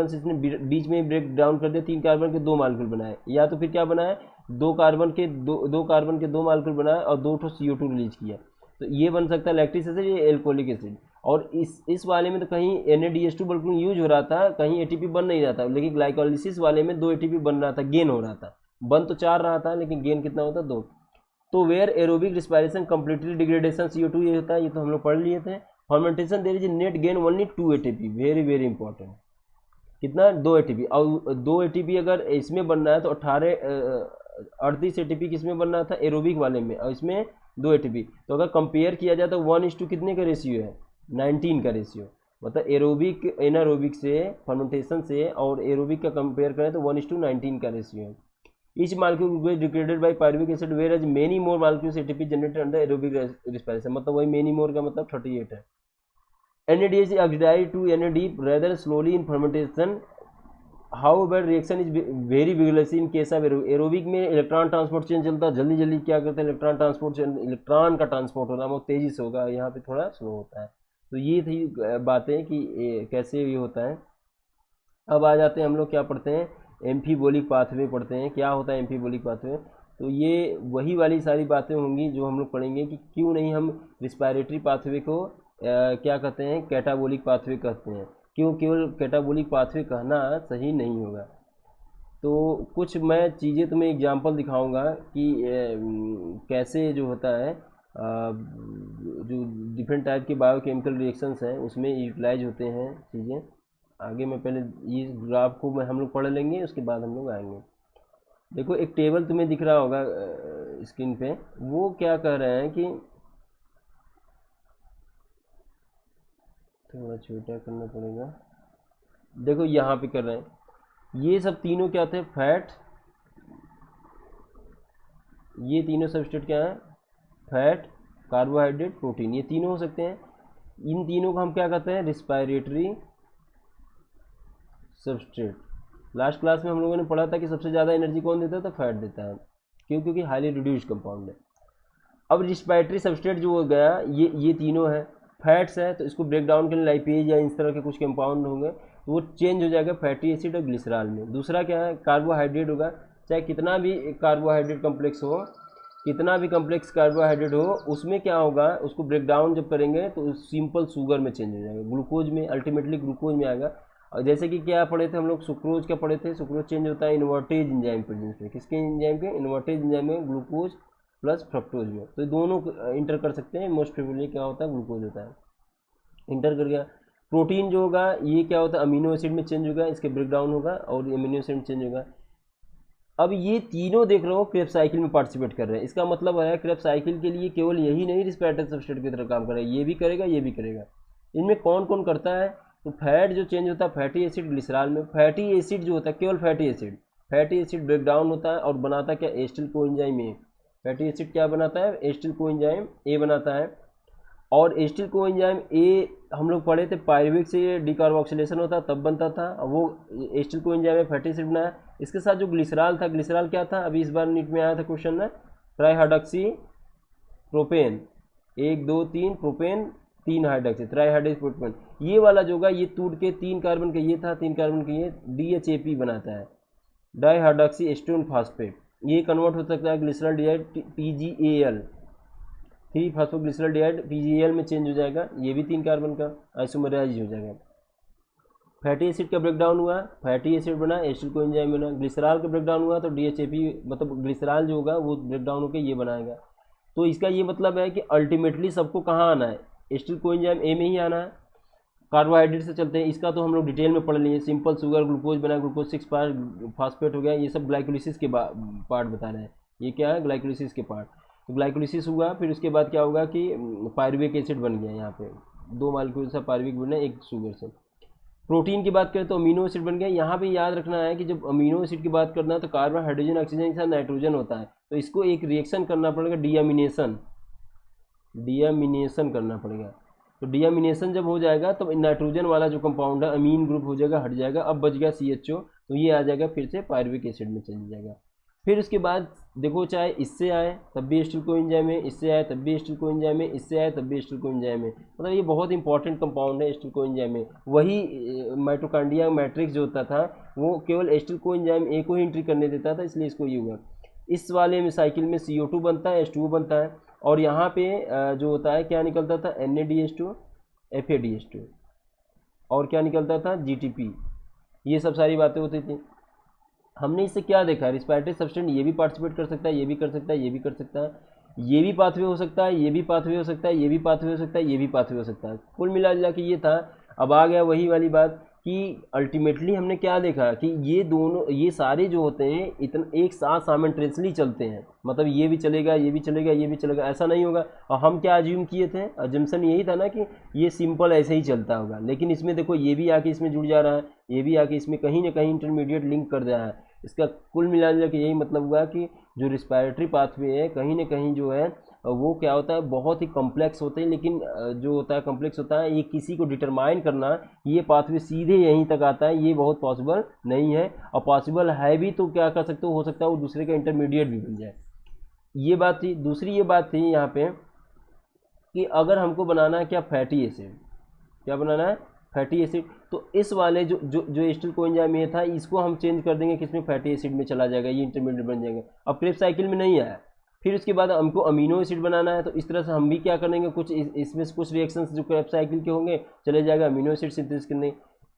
से इसने बीच में ब्रेक डाउन कर दिया, 3 कार्बन के 2 मालिक्यूल बनाए, या तो फिर क्या बनाए, 2 कार्बन के 2 मालिक्यूल बनाए और 2 CO2 रिलीज किया। तो ये बन सकता है लैक्टिक एसिड, ये एल्कोहलिक एसिड। और इस वाले में तो कहीं NADH2 बिल्कुल यूज हो रहा था, कहीं ATP बन नहीं रहा था, लेकिन ग्लाइकोलिसिस वाले में 2 ATP बन रहा था, गेन हो रहा था। बन तो 4 रहा था लेकिन गेन कितना होता, 2। तो where aerobic respiration completely degradation CO2 ये होता है, ये तो हम लोग पढ़ लिए थे। Fermentation there is net gain only 2 ATP, very very important. कितना, 2 ATP। और 2 ATP अगर इसमें बनना है तो 38 ATP किसमें बनना था, एरोबिक वाले में, और इसमें 2 ATP। तो अगर कंपेयर किया जाए तो 1:2 कितने का रेशियो है, 19 का रेशियो। मतलब एरोबिक एनारोबिक से, फर्मेंटेशन से और एरोबिक का कंपेयर करें तो 1:19 का रेशियो है। Each molecule will degraded by pyruvic acid where as many more molecules ATP generated under aerobic respiration, मतलब वही मेनी मोर का मतलब 38 है। NADH oxidized to NAD rather slowly in fermentation. However, reaction is very vigorous in case of aerobic में electron transport change चलता है, जल्दी जल्दी क्या करते हैं, इलेक्ट्रॉन ट्रांसपोर्ट, इलेक्ट्रॉन का ट्रांसपोर्ट होना वो तेजी से होगा, यहाँ पे थोड़ा स्लो होता है। तो ये थी बातें कि कैसे ये होता है। अब आ जाते हैं हम लोग क्या पढ़ते हैं, एम्फीबोलिक पाथवे पढ़ते हैं। क्या होता है एम्फीबोलिक पाथवे? तो ये वही वाली सारी बातें होंगी जो हम लोग पढ़ेंगे कि क्यों नहीं हम रिस्पायरेटरी पाथवे को क्या कहते हैं, कैटाबोलिक पाथवे कहते हैं, क्यों केवल कैटाबोलिक पाथवे कहना सही नहीं होगा। तो कुछ मैं चीज़ें तुम्हें एग्जांपल दिखाऊंगा कि कैसे जो होता है जो डिफरेंट टाइप के बायोकेमिकल रिएक्शंस हैं उसमें यूटिलाइज होते हैं चीज़ें। आगे मैं पहले ये ग्राफ को हम लोग पढ़ लेंगे, उसके बाद हम लोग आएंगे। देखो एक टेबल तुम्हें दिख रहा होगा स्क्रीन पे, वो क्या कह रहे हैं कि थोड़ा छोटा करना पड़ेगा। देखो यहाँ पे कर रहे हैं, ये सब तीनों क्या थे, फैट। ये तीनों सबस्ट्रेट क्या है, फैट, कार्बोहाइड्रेट, प्रोटीन, ये तीनों हो सकते हैं। इन तीनों को हम क्या कहते हैं, रिस्पायरेटरी सबस्ट्रेट। लास्ट क्लास में हम लोगों ने पढ़ा था कि सबसे ज़्यादा एनर्जी कौन देता है, तो फैट देता है, क्यों? क्योंकि हाईली रिड्यूस्ड कंपाउंड है। अब रिस्पायरेटरी सबस्ट्रेट जो हो गया, ये तीनों है, फैट्स है, तो इसको ब्रेक डाउन के लिए लाइपेज या इस तरह के कुछ कंपाउंड होंगे तो वो चेंज हो जाएगा फैटी एसिड और ग्लिसरॉल में। दूसरा क्या है, कार्बोहाइड्रेट होगा, चाहे कितना भी कार्बोहाइड्रेट कम्प्लेक्स हो, कितना भी कम्प्लेक्स कार्बोहाइड्रेट हो, उसमें क्या होगा, उसको ब्रेक डाउन जब करेंगे तो सिंपल शुगर में चेंज हो जाएगा, ग्लूकोज में, अल्टीमेटली ग्लूकोज में आएगा। और जैसे कि क्या पढ़े थे हम लोग, सुक्रोज क्या पढ़े थे, सुक्रोज चेंज होता है इन्वर्टेज एंजाइम प्रेजेंस में। किसके एंजाइम के, इन्वर्टेज एंजाइम में, ग्लूकोज प्लस फ्रक्टोज में। तो दोनों इंटर कर सकते हैं, मोस्ट प्रोबेबली क्या होता है, ग्लूकोज होता है, इंटर कर गया। प्रोटीन जो होगा ये क्या होता है, अमीनो एसिड में चेंज होगा, इसके ब्रेक डाउन होगा और अमीनो एसिड में चेंज होगा। अब ये तीनों देख रहे हो क्रेब्स साइकिल में पार्टिसिपेट कर रहे हैं, इसका मतलब है क्रेब्स साइकिल के लिए केवल यही नहीं रिस्पायरेटरी सबस्ट्रेट की तरह काम कर रहा है, ये भी करेगा, ये भी करेगा। इनमें कौन कौन करता है, तो फैट जो चेंज होता है फैटी एसिड ग्लिसरॉल में। फैटी एसिड जो होता है केवल फैटी एसिड ब्रेक डाउन होता है और बनाता क्या, acetyl coenzyme A. Fatty acid क्या बनाता है, एस्टिल कोएंजाइम ए बनाता है। और एस्टिल कोएंजाइम ए हम लोग पढ़े थे, पायरुविक से डिकार्बोक्सिलेशन होता तब बनता था, वो एस्टिल कोएंजाइम में फैटी एसिड बनाया। इसके साथ जो ग्लिसरॉल था, ग्लिसरॉल क्या था, अभी इस बार नीट में आया था क्वेश्चन में, ट्राईहाइड्रॉक्सी प्रोपेन, 1 2 3 प्रोपेन, 3 हाइड्रॉक्सी, ट्राईहाइड्रॉक्सी प्रोपेन। ये वाला जो होगा ये टूट के 3 कार्बन का ये था, 3 कार्बन का ये DHAP बनाता है, डाईहाइड्रॉक्सी एस्टोन फास्फेट। ये कन्वर्ट हो सकता है ग्लिसरॉल डिहाइड PgAl, 3 फास्फोग्लिसरॉल्डिहाइड PgAl में चेंज हो जाएगा, ये भी 3 कार्बन का आइसोमराइज हो जाएगा। फैटी एसिड का ब्रेकडाउन हुआ, फैटी एसिड बना, एस्टिल कोएंजाइम बना। ग्लिसरॉल का ब्रेकडाउन हुआ तो DHAP, मतलब ग्लिसरॉल जो होगा वो ब्रेकडाउन होकर ये बनाएगा। तो इसका ये मतलब है कि अल्टीमेटली सबको कहाँ आना है, एस्टिल कोएंजाइम ए में ही आना है। कार्बोहाइड्रेट से चलते हैं, इसका तो हम लोग डिटेल में पढ़ लिए, सिंपल शुगर, ग्लूकोज बना, ग्लूकोज 6 फास्फेट हो गया, ये सब ग्लाइकोलिसिस के पार्ट बता रहे हैं। ये क्या है, ग्लाइकोलिसिस के पार्ट। तो ग्लाइकोलिसिस हुआ, फिर उसके बाद क्या होगा कि पायरुविक एसिड बन गया, यहाँ पे 2 मालिक्यूल से पायरुविक बना, 1 शुगर से। प्रोटीन की बात करें तो अमीनो एसिड बन गया। यहाँ पे याद रखना है कि जब अमीनो एसिड की बात करना है तो कार्बन, हाइड्रोजन, ऑक्सीजन के साथ नाइट्रोजन होता है, तो इसको एक रिएक्शन करना पड़ेगा, डीअमीनेशन करना पड़ेगा। तो डीअमीनेशन जब हो जाएगा तब नाइट्रोजन वाला जो कंपाउंड है अमीन ग्रुप हो जाएगा, हट जाएगा, अब बच गया CHO, तो ये आ जाएगा फिर से पायरुविक एसिड में चल जाएगा। फिर उसके बाद देखो चाहे इससे आए तब भी एसिटिल कोएंजाइम है, इससे आए तब भी एसिटिल कोएंजाइम है, इससे आए तब भी एसिटिल कोएंजाइम है। मतलब ये बहुत इंपॉर्टेंट कंपाउंड है एसिटिल कोएंजाइम में। वही माइटोकॉन्ड्रिया मैट्रिक्स जो होता था वो केवल एसिटिल कोएंजाइम ए को ही एंट्री करने देता था, इसलिए इसको ये हुआ। इस वाले में साइकिल में CO2 बनता है, H2O बनता है, और यहाँ पे जो होता है क्या निकलता था, NADH2 FADH2, और क्या निकलता था, GTP। ये सब सारी बातें होती थी। हमने इससे क्या देखा, रिस्पायरेटरी सब्सटेंस ये भी पार्टिसिपेट कर सकता है, ये भी कर सकता है, ये भी कर सकता है, ये भी पाथवे हो सकता है, ये भी पाथवे हो सकता है, ये भी पाथवे हो सकता है, ये भी पाथवे हो सकता है। कुल मिला जुला के ये था। अब आ गया वही वाली बात कि अल्टीमेटली हमने क्या देखा कि ये दोनों, ये सारे जो होते हैं इतना एक साथ साइमल्टेनियसली चलते हैं। मतलब ये भी चलेगा, ये भी चलेगा, ये भी चलेगा, ऐसा नहीं होगा। और हम क्या अज्यूम किए थे, अजम्पशन यही था ना कि ये सिंपल ऐसे ही चलता होगा, लेकिन इसमें देखो ये भी आके इसमें जुड़ जा रहा है, ये भी आके इसमें कहीं ना कहीं इंटरमीडिएट लिंक कर रहा है। इसका कुल मिला जुला के यही मतलब हुआ कि जो रिस्पायरेटरी पाथवे है कहीं ना कहीं जो है वो क्या होता है, बहुत ही कॉम्प्लेक्स होते हैं। लेकिन जो होता है कॉम्प्लेक्स होता है, ये किसी को डिटरमाइन करना ये पाथवे सीधे यहीं तक आता है, ये बहुत पॉसिबल नहीं है। और पॉसिबल है भी तो क्या कर सकते हो सकता है वो दूसरे का इंटरमीडिएट भी बन जाए। ये बात थी। दूसरी ये बात थी यहाँ पे कि अगर हमको बनाना है क्या, फैटी एसिड, क्या बनाना है, फैटी एसिड, तो इस वाले जो जो जो एसिटिल कोएंजाइम ये था इसको हम चेंज कर देंगे किसमें, फैटी एसिड में चला जाएगा, ये इंटरमीडिएट बन जाएगा। अब क्रेब्स साइकिल में नहीं आया। फिर उसके बाद हमको अमीनो एसिड बनाना है, तो इस तरह से हम भी क्या करेंगे, कुछ इसमें से कुछ रिएक्शंस जो क्रेब्स साइकिल के होंगे चले जाएगा अमीनो एसिड सिंथेसिस करने।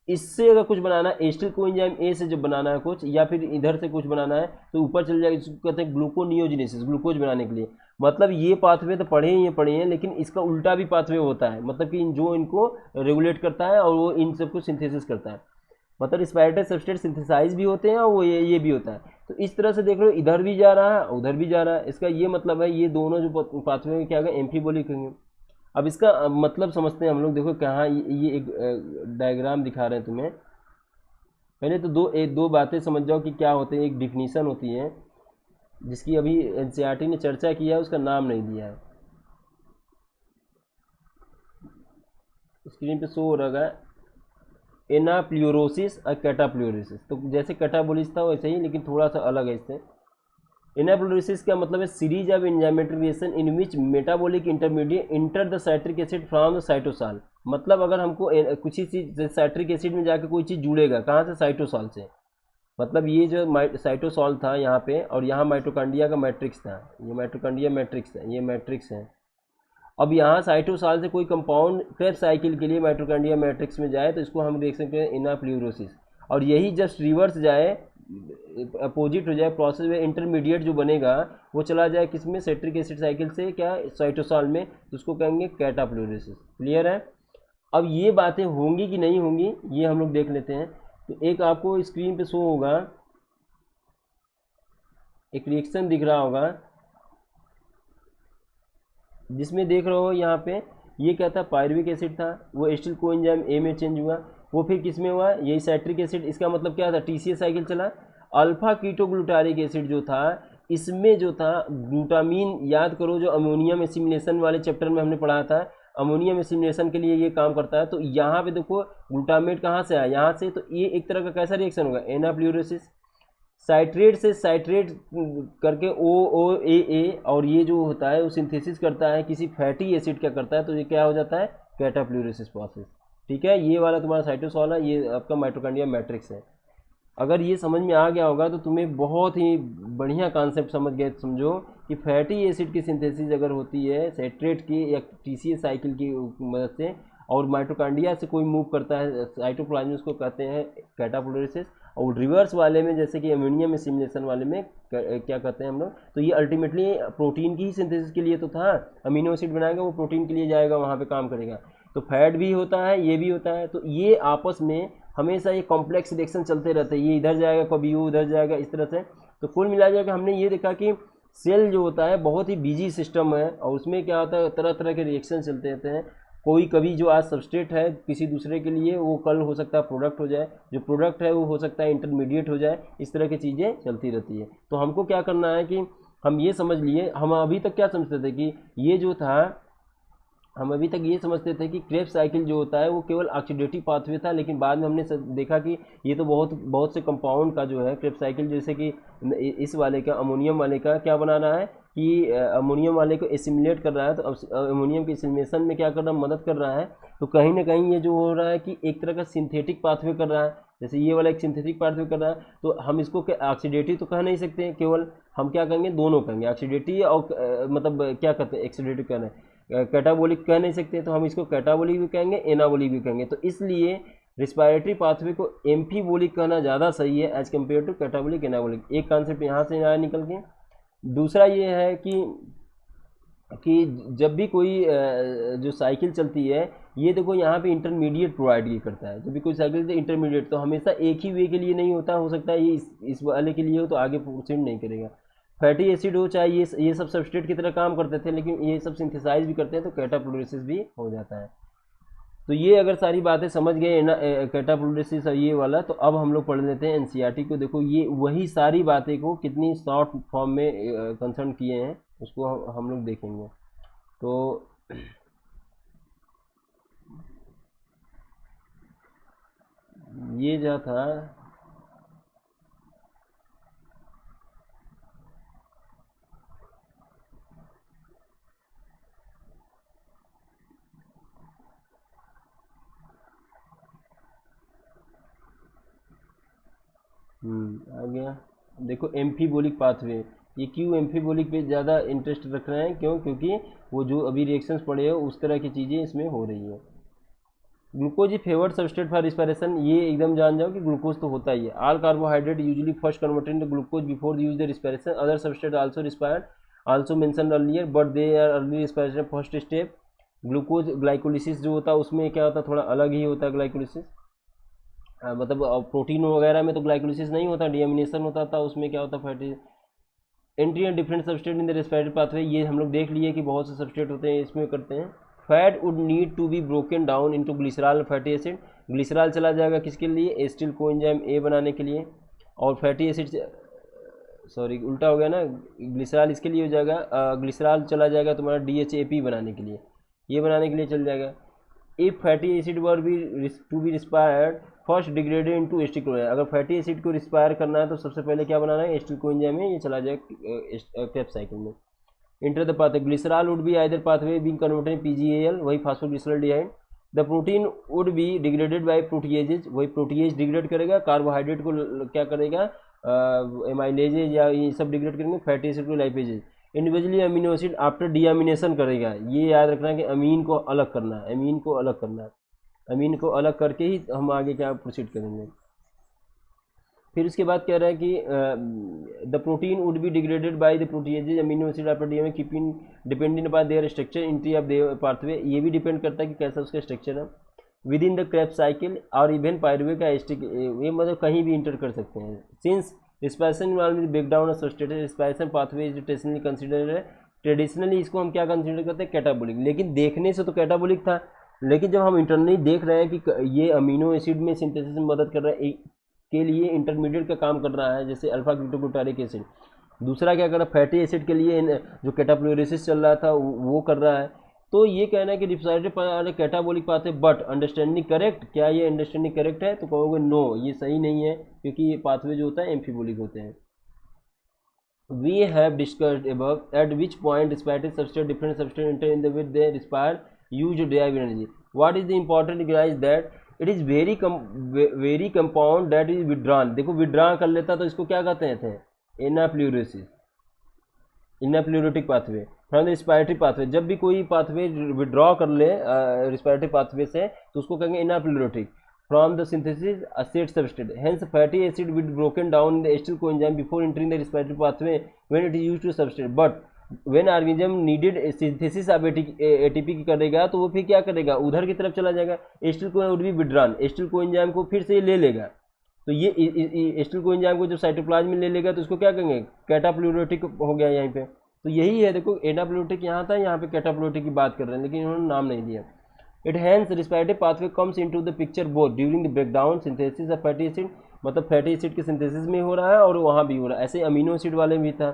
इससे अगर कुछ बनाना है एसिटिल कोएंजाइम ए से जब बनाना है कुछ, या फिर इधर से कुछ बनाना है तो ऊपर चले जाएगा, इसको कहते हैं ग्लूकोनियोजेनेसिस, ग्लूकोज बनाने के लिए। मतलब ये पाथवे तो पढ़े ही पढ़े हैं, लेकिन इसका उल्टा भी पाथवे होता है, मतलब कि जो इनको रेगुलेट करता है और वो इन सबको सिंथेसिस करता है। मतलब रिस्पायरेटरी सब्सटेंस सिंथेसाइज भी होते हैं और वो ये भी होता है। तो इस तरह से देख लो, इधर भी जा रहा है उधर भी जा रहा है। इसका ये मतलब है ये दोनों जो पाथवे में क्या होगा, एम्फीबोलिक होंगे। अब इसका मतलब समझते हैं हम लोग। देखो कहाँ ये एक डायग्राम दिखा रहे हैं तुम्हें। पहले तो दो बातें समझ जाओ कि क्या होते हैं। एक डिफिनीशन होती है जिसकी अभी एनसीईआरटी ने चर्चा किया है, उसका नाम नहीं दिया है, स्क्रीन पे शो हो रहा है, एनाप्ल्यूरोसिस और कैटाप्ल्यूरोसिस। तो जैसे कैटाबोलिस था वैसे ही, लेकिन थोड़ा सा अलग है इससे। एनाप्ल्यूरोसिस का मतलब है series of enzymatic reaction in which metabolic intermediate enter the citric acid from the cytosol. मतलब अगर हमको कुछ ही चीज साइट्रिक एसिड में जाकर कोई चीज़ जुड़ेगा, कहाँ से, साइटोसॉल से। मतलब ये जो साइटोसॉल था यहाँ पे, और यहाँ माइटोकॉन्ड्रिया का मैट्रिक्स था, ये माइटोकॉन्ड्रिया मैट्रिक्स है, ये मैट्रिक्स है। अब यहाँ साइटोसॉल से कोई कंपाउंड क्रेब्स साइकिल के लिए माइटोकॉन्ड्रिया मैट्रिक्स में जाए तो इसको हम देख सकते हैं एनाप्ल्यूरोसिस। और यही जस्ट रिवर्स जाए, अपोजिट हो जाए प्रोसेस में, इंटरमीडिएट जो बनेगा वो चला जाए किसमें, साइट्रिक एसिड साइकिल से क्या, साइटोसॉल में, तो उसको कहेंगे कैटाप्ल्यूरोसिस। क्लियर है। अब ये बातें होंगी कि नहीं होंगी ये हम लोग देख लेते हैं। तो एक आपको स्क्रीन पे शो होगा, एक रिएक्शन दिख रहा होगा जिसमें देख रहे हो यहाँ पे, ये क्या था, पायरुविक एसिड था, वो एसिटिल कोएंजाइम ए में चेंज हुआ, वो फिर किस में हुआ, यही साइट्रिक एसिड। इसका मतलब क्या था, TCA साइकिल चला। अल्फा कीटोग्लूटारिक एसिड जो था, इसमें जो था ग्लूटामीन, याद करो जो अमोनियम एसिमिलेशन वाले चैप्टर में हमने पढ़ा था, अमोनियम एसिमिलेशन के लिए ये काम करता है। तो यहाँ पे देखो ग्लूटामेट कहाँ से आया, यहाँ से। तो ये एक तरह का कैसा रिएक्शन होगा, एनाप्ल्यूरोसिस। साइट्रेट से साइट्रेट करके OOAA, और ये जो होता है वो सिंथेसिस करता है किसी फैटी एसिड का करता है, तो ये क्या हो जाता है, कैटाप्ल्यूरोसिस प्रोसेस। ठीक है, ये वाला तुम्हारा साइटोसॉल है, ये आपका माइटोकॉन्ड्रिया मैट्रिक्स है। अगर ये समझ में आ गया होगा तो तुम्हें बहुत ही बढ़िया कॉन्सेप्ट समझ गए। समझो कि फैटी एसिड की सिंथेसिस अगर होती है साइट्रेट की या TCA साइकिल की मदद से, और माइटोकॉन्ड्रिया से कोई मूव करता है साइटोप्लाज्म, उसको कहते हैं कैटाप्ल्यूरोसिस। और रिवर्स वाले में जैसे कि अमोनियम एसिमिलेशन वाले में क्या कहते हैं हम लोग, तो ये अल्टीमेटली प्रोटीन की ही सिंथेसिस के लिए तो था, अमीनो एसिड बनाएगा वो प्रोटीन के लिए जाएगा, वहाँ पे काम करेगा। तो फैट भी होता है, ये भी होता है। तो ये आपस में हमेशा ये कॉम्प्लेक्स रिएक्शन चलते रहते हैं, ये इधर जाएगा कभी वो उधर जाएगा, इस तरह से। तो कुल मिला जाएगा हमने ये देखा कि सेल जो होता है बहुत ही बिजी सिस्टम है, और उसमें क्या होता है, तरह तरह के रिएक्शन चलते रहते हैं। कोई कभी जो आज सबस्ट्रेट है किसी दूसरे के लिए, वो कल हो सकता है प्रोडक्ट हो जाए, जो प्रोडक्ट है वो हो सकता है इंटरमीडिएट हो जाए, इस तरह की चीज़ें चलती रहती है। तो हमको क्या करना है कि हम ये समझ लिए, हम अभी तक क्या समझते थे कि ये जो था हम अभी तक ये समझते थे कि क्रेब्स साइकिल जो होता है वो केवल ऑक्सीडेटिव पाथवे था, लेकिन बाद में हमने देखा कि ये तो बहुत बहुत से कंपाउंड का जो है क्रेब्स साइकिल, जैसे कि इस वाले का, अमोनियम वाले का क्या बनाना है कि अमोनियम वाले को एसिमिलेट कर रहा है, तो अब अमोनियम के एसिमिलेशन में क्या कर रहा है, मदद कर रहा है। तो कहीं ना कहीं ये जो हो रहा है कि एक तरह का सिंथेटिक पाथवे कर रहा है, जैसे ये वाला एक सिंथेटिक पाथवे कर रहा है, तो हम इसको ऑक्सीडेटिव तो कह नहीं सकते, केवल हम क्या कहेंगे, दोनों कहेंगे, ऑक्सीडेटिव और मतलब क्या कहते हैं, एक्सीडेटिव कहना है, कैटाबोलिक कह नहीं सकते, तो हम इसको कैटाबोलिक भी कहेंगे, एनाबोलिक भी कहेंगे। तो इसलिए रिस्पायरेटरी पाथवे को एम्फीबोलिक कहना ज़्यादा सही है as compare to catabolic anabolic. एक कॉन्सेप्ट यहाँ से आया निकल के। दूसरा ये है कि जब भी कोई जो साइकिल चलती है, ये देखो यहाँ पे इंटरमीडिएट प्रोवाइड ये करता है, जब भी कोई साइकिल इंटरमीडिएट, तो हमेशा एक ही वे के लिए नहीं होता, हो सकता है ये इस वाले के लिए हो तो आगे प्रोसीड नहीं करेगा। फैटी एसिड हो चाहे ये सब सबस्ट्रेट की तरह काम करते थे, लेकिन ये सब सिंथेसाइज भी करते हैं तो कैटाफ्लोरेसिस भी हो जाता है। तो ये अगर सारी बातें समझ गए ना कैटाफ्लोरेसिस और ये वाला, तो अब हम लोग पढ़ लेते हैं एनसीईआरटी को। देखो ये वही सारी बातें को कितनी शॉर्ट फॉर्म में कंसर्न किए हैं, उसको हम लोग देखेंगे। तो ये जो था आ गया। देखो एम्फीबोलिक पाथवे, ये क्यों एम्फीबोलिक पे ज़्यादा इंटरेस्ट रख रहे हैं, क्यों, क्योंकि वो जो अभी रिएक्शंस पड़े हैं उस तरह की चीज़ें इसमें हो रही है। Glucose he favoured substrate for respiration, ये एकदम जान जाओ कि ग्लूकोज तो होता ही है। All carbohydrate usually first converted into glucose before use the respiration, other substrate also respired also mentioned earlier but they are early respiration first step. Glucose glycolysis जो होता है उसमें क्या होता है, थोड़ा अलग ही होता है ग्लाइकोलिसिस, मतलब प्रोटीन वगैरह में तो ग्लाइकोलिसिस नहीं होता, डीएमिनेशन होता था, उसमें क्या होता fatty entry and different substrate in the respiratory pathway, ये हम लोग देख लिए कि बहुत से सबस्ट्रेट होते हैं इसमें करते हैं। Fat would need to be broken down into glycerol fatty acid, glycerol चला जाएगा किसके लिए, एसिटिल कोएंजाइम ए बनाने के लिए, और फैटी एसिड, सॉरी उल्टा हो गया ना, ग्लिसरॉल इसके लिए हो जाएगा, ग्लिसरॉल चला जाएगा तुम्हारा डीएचएपी बनाने के लिए, ये बनाने के लिए चल जाएगा। If fatty acid were be to be respired first degraded into acetyl coenzyme, अगर फैटी एसिड को रिस्पायर करना है तो सबसे पहले क्या बनाना है, एसिटिल कोएंजाइम में, ये चला जाएगा क्रेब्स साइकिल में। Enter the pathway, glycerol would be either pathway being converted PGL, वही phosphoglyceraldehyde. The protein would be degraded by proteases, वही प्रोटीएज डिग्रेड करेगा, कार्बोहाइड्रेट को क्या करेगा, एमाइलेजेज या ये सब डिग्रेड करेंगे, फैटी एसिड को lipases. Individually amino acid after deamination करेगा, ये याद रखना है कि अमीन को अलग करना है, अमीन को अलग करना है, अमीन को अलग करके ही हम आगे क्या प्रोसीड करेंगे। फिर उसके बाद कह रहा है कि the protein would be degraded by the proteases amino acid after DMA keeping dependent upon their structure entry of their pathway, ये भी डिपेंड करता है कि कैसा उसका स्ट्रक्चर है। With in the Krebs cycle और इवन पायरुवे का एस्टिक, ये मतलब कहीं भी इंटर कर सकते हैं। Since respiration will break down of substrate, respiration pathway is traditionally considered है, ट्रेडिशनली इसको हम क्या कंसिडर करते हैं, कैटाबोलिक, लेकिन देखने से तो कैटाबोलिक था, लेकिन जब हम इंटरनली देख रहे हैं कि ये अमीनो एसिड में सिंथेसिस में मदद कर रहा है, के लिए इंटरमीडिएट का काम कर रहा है, जैसे अल्फा ग्लूटामिक एसिड। दूसरा क्या कर रहा है, फैटी एसिड के लिए जो कैटाफ्लोरेसिस चल रहा था वो कर रहा है। तो ये कहना है कि respiratory catabolic pathway, but understanding correct, क्या ये अंडरस्टैंडिंग करेक्ट है, तो कहोगे नो, ये सही नहीं है, क्योंकि ये पाथवे जो होता है एम्फीबोलिक होते हैं। We have discussed above at which point respiratory substrate different substrate enter in the with they respire use to derive energy. What is the important guys that it is very compound that is withdrawn. देखो withdraw कर लेता तो इसको क्या कहते हैं, anaplerosis, anaplerotic pathway from the respiratory pathway. जब भी कोई पाथवे विड्रॉ कर ले रिस्पायरेटरी पाथवे से तो उसको कहेंगे इनाफ्लूरोटिक। From the synthesis acid substrate, hence fatty acid will be broken down in the acetyl coenzyme before entering the respiratory pathway when it is used to substrate. But when organism needed synthesis of ATP की करेगा तो वो फिर क्या करेगा, उधर की तरफ चला जाएगा, acetyl coenzyme would be withdrawn, acetyl coenzyme को फिर से ले लेगा। तो ये acetyl coenzyme को जब साइटोप्लाज्म में ले लेगा तो इसको क्या कहेंगे, कैटाफ्लूरोटिक हो गया यहाँ पे। तो यही है, देखो एनाफ्लूरोटिक यहाँ था, यहाँ पे कैटाफ्लूरोटिक की बात कर रहे हैं, लेकिन इन्होंने नाम नहीं दिया। It hence respiratory pathway comes into the picture both during the breakdown synthesis of fatty acid, मतलब फैटी एसिड के सिंथेसिस में हो रहा है और वहाँ भी हो रहा है, ऐसे अमीनो एसिड वाले भी था।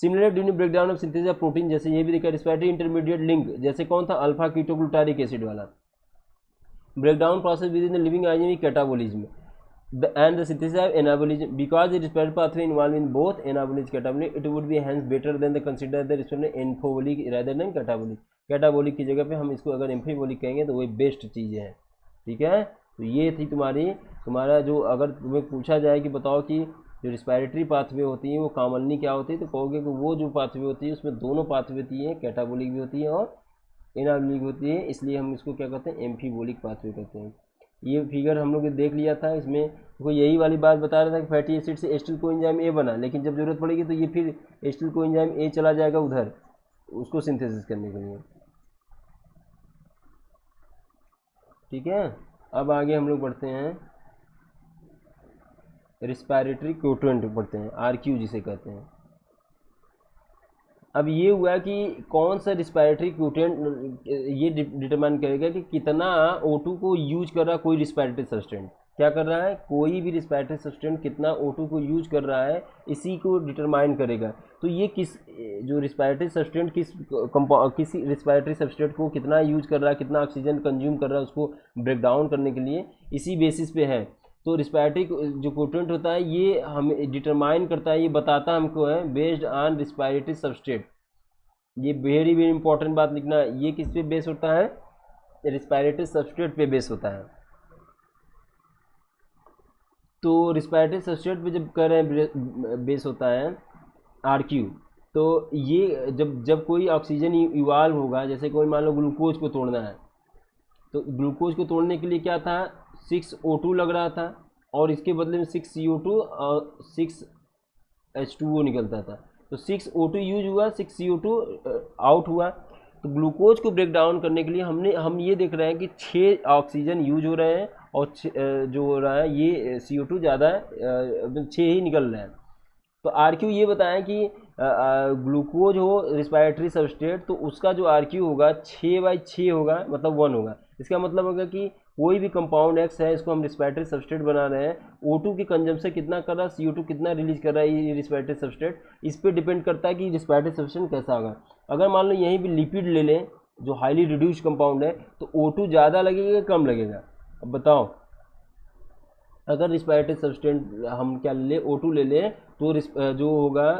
Similar during breakdown of synthesis of protein, जैसे ये भी देखा रिस्पिरेटरी इंटरमीडिएट लिंक, जैसे कौन था, अल्फा कीटोग्लूटारिक एसिड वाला। Breakdown process with in the living organism catabolism and the synthesis of anabolism, because the respiratory pathway involved in both anabolism catabolism, it would be hence better than the consider the respiratory एम्फोबोलिक rather than catabolic। Catabolic की जगह पे हम इसको अगर एम्फीबोलिक कहेंगे तो वही best चीज़ है, ठीक है। तो ये थी तुम्हारा जो, अगर तुम्हें पूछा जाए कि बताओ कि जो रिस्पायरेटरी पाथवे होती है वो कॉमनली क्या होती है, तो कहोगे कि वो जो पाथवे होती है उसमें दोनों पाथवे होती है, कैटाबोलिक भी होती है और एनाबोलिक होती है, इसलिए हम इसको क्या कहते हैं, एम्फीबोलिक पाथवे कहते हैं। ये फिगर हम लोग देख लिया था, इसमें वो यही वाली बात बता रहा था कि फैटी एसिड से एस्टिल कोएंजाइम ए बना, लेकिन जब जरूरत पड़ेगी तो ये फिर एस्टिल कोएंजाइम ए चला जाएगा उधर उसको सिंथेसिस करने के लिए, ठीक है। अब आगे हम लोग बढ़ते हैं, रिस्पायरेटरी क्यूटेंट पढ़ते हैं, आरक्यू जिसे कहते हैं। अब ये हुआ कि कौन सा रिस्पायरेटरी क्यूटेंट ये डिटरमाइन करेगा कि कितना O2 को यूज कर रहा है कोई रिस्पायरेटरी सब्सटेंट, क्या कर रहा है, कोई भी रिस्पायरेटरी सब्सटेंट कितना O2 को यूज कर रहा है, इसी को डिटरमाइन करेगा। तो ये किस जो रिस्पायरेटरी सब्सटेंट किसी रिस्पायरेटरी सब्सटेंट को कितना यूज कर रहा है, कितना ऑक्सीजन कंज्यूम कर रहा है उसको ब्रेक डाउन करने के लिए, इसी बेसिस पे है। तो रिस्पायरेटरी जो क्वोटेंट होता है ये हमें डिटरमाइन करता है, ये बताता हमको है बेस्ड ऑन रिस्पायरेटरी सबस्ट्रेट। ये वेरी वेरी इंपॉर्टेंट बात लिखना है, ये किस पे बेस होता है, रिस्पायरेटरी सबस्ट्रेट पे बेस होता है। तो रिस्पायरेटरी सबस्ट्रेट पे जब कर रहे हैं बेस होता है आरक्यू, तो ये जब कोई ऑक्सीजन इवाल्व होगा, जैसे कोई मान लो ग्लूकोज को तोड़ना है, तो ग्लूकोज को तोड़ने के लिए क्या था, 6O2 लग रहा था और इसके बदले में 6CO2 और 6H2O निकलता था। तो 6O2 यूज हुआ, 6CO2 आउट हुआ। तो ग्लूकोज को ब्रेक डाउन करने के लिए हम ये देख रहे हैं कि 6 ऑक्सीजन यूज हो रहे हैं और जो हो रहा है ये CO2 ज़्यादा है, 6 ही निकल रहे हैं। तो आरक्यू ये बताएं कि ग्लूकोज हो रिस्पायरेटरी सबस्ट्रेट, तो उसका जो आरक्यू होगा 6/6 होगा, मतलब 1 होगा। इसका मतलब होगा कि कोई भी कंपाउंड एक्स है, इसको हम रिस्पायरेटरी सबस्ट्रेट बना रहे हैं, O2 की कंजम्पशन कितना कर रहा है, CO2 कितना रिलीज कर रहा है ये रिस्पायरेटरी सबस्ट्रेट, इस पर डिपेंड करता है कि रिस्पायरेटरी सबस्ट्रेट कैसा होगा। अगर मान लो यहीं भी लिपिड ले लें जो हाईली रिड्यूस्ड कंपाउंड है, तो O2 ज़्यादा लगेगा कम लगेगा, अब बताओ। अगर रिस्पायरेटरी सबस्टेंट हम क्या ले लें, O2 ले लें, तो जो होगा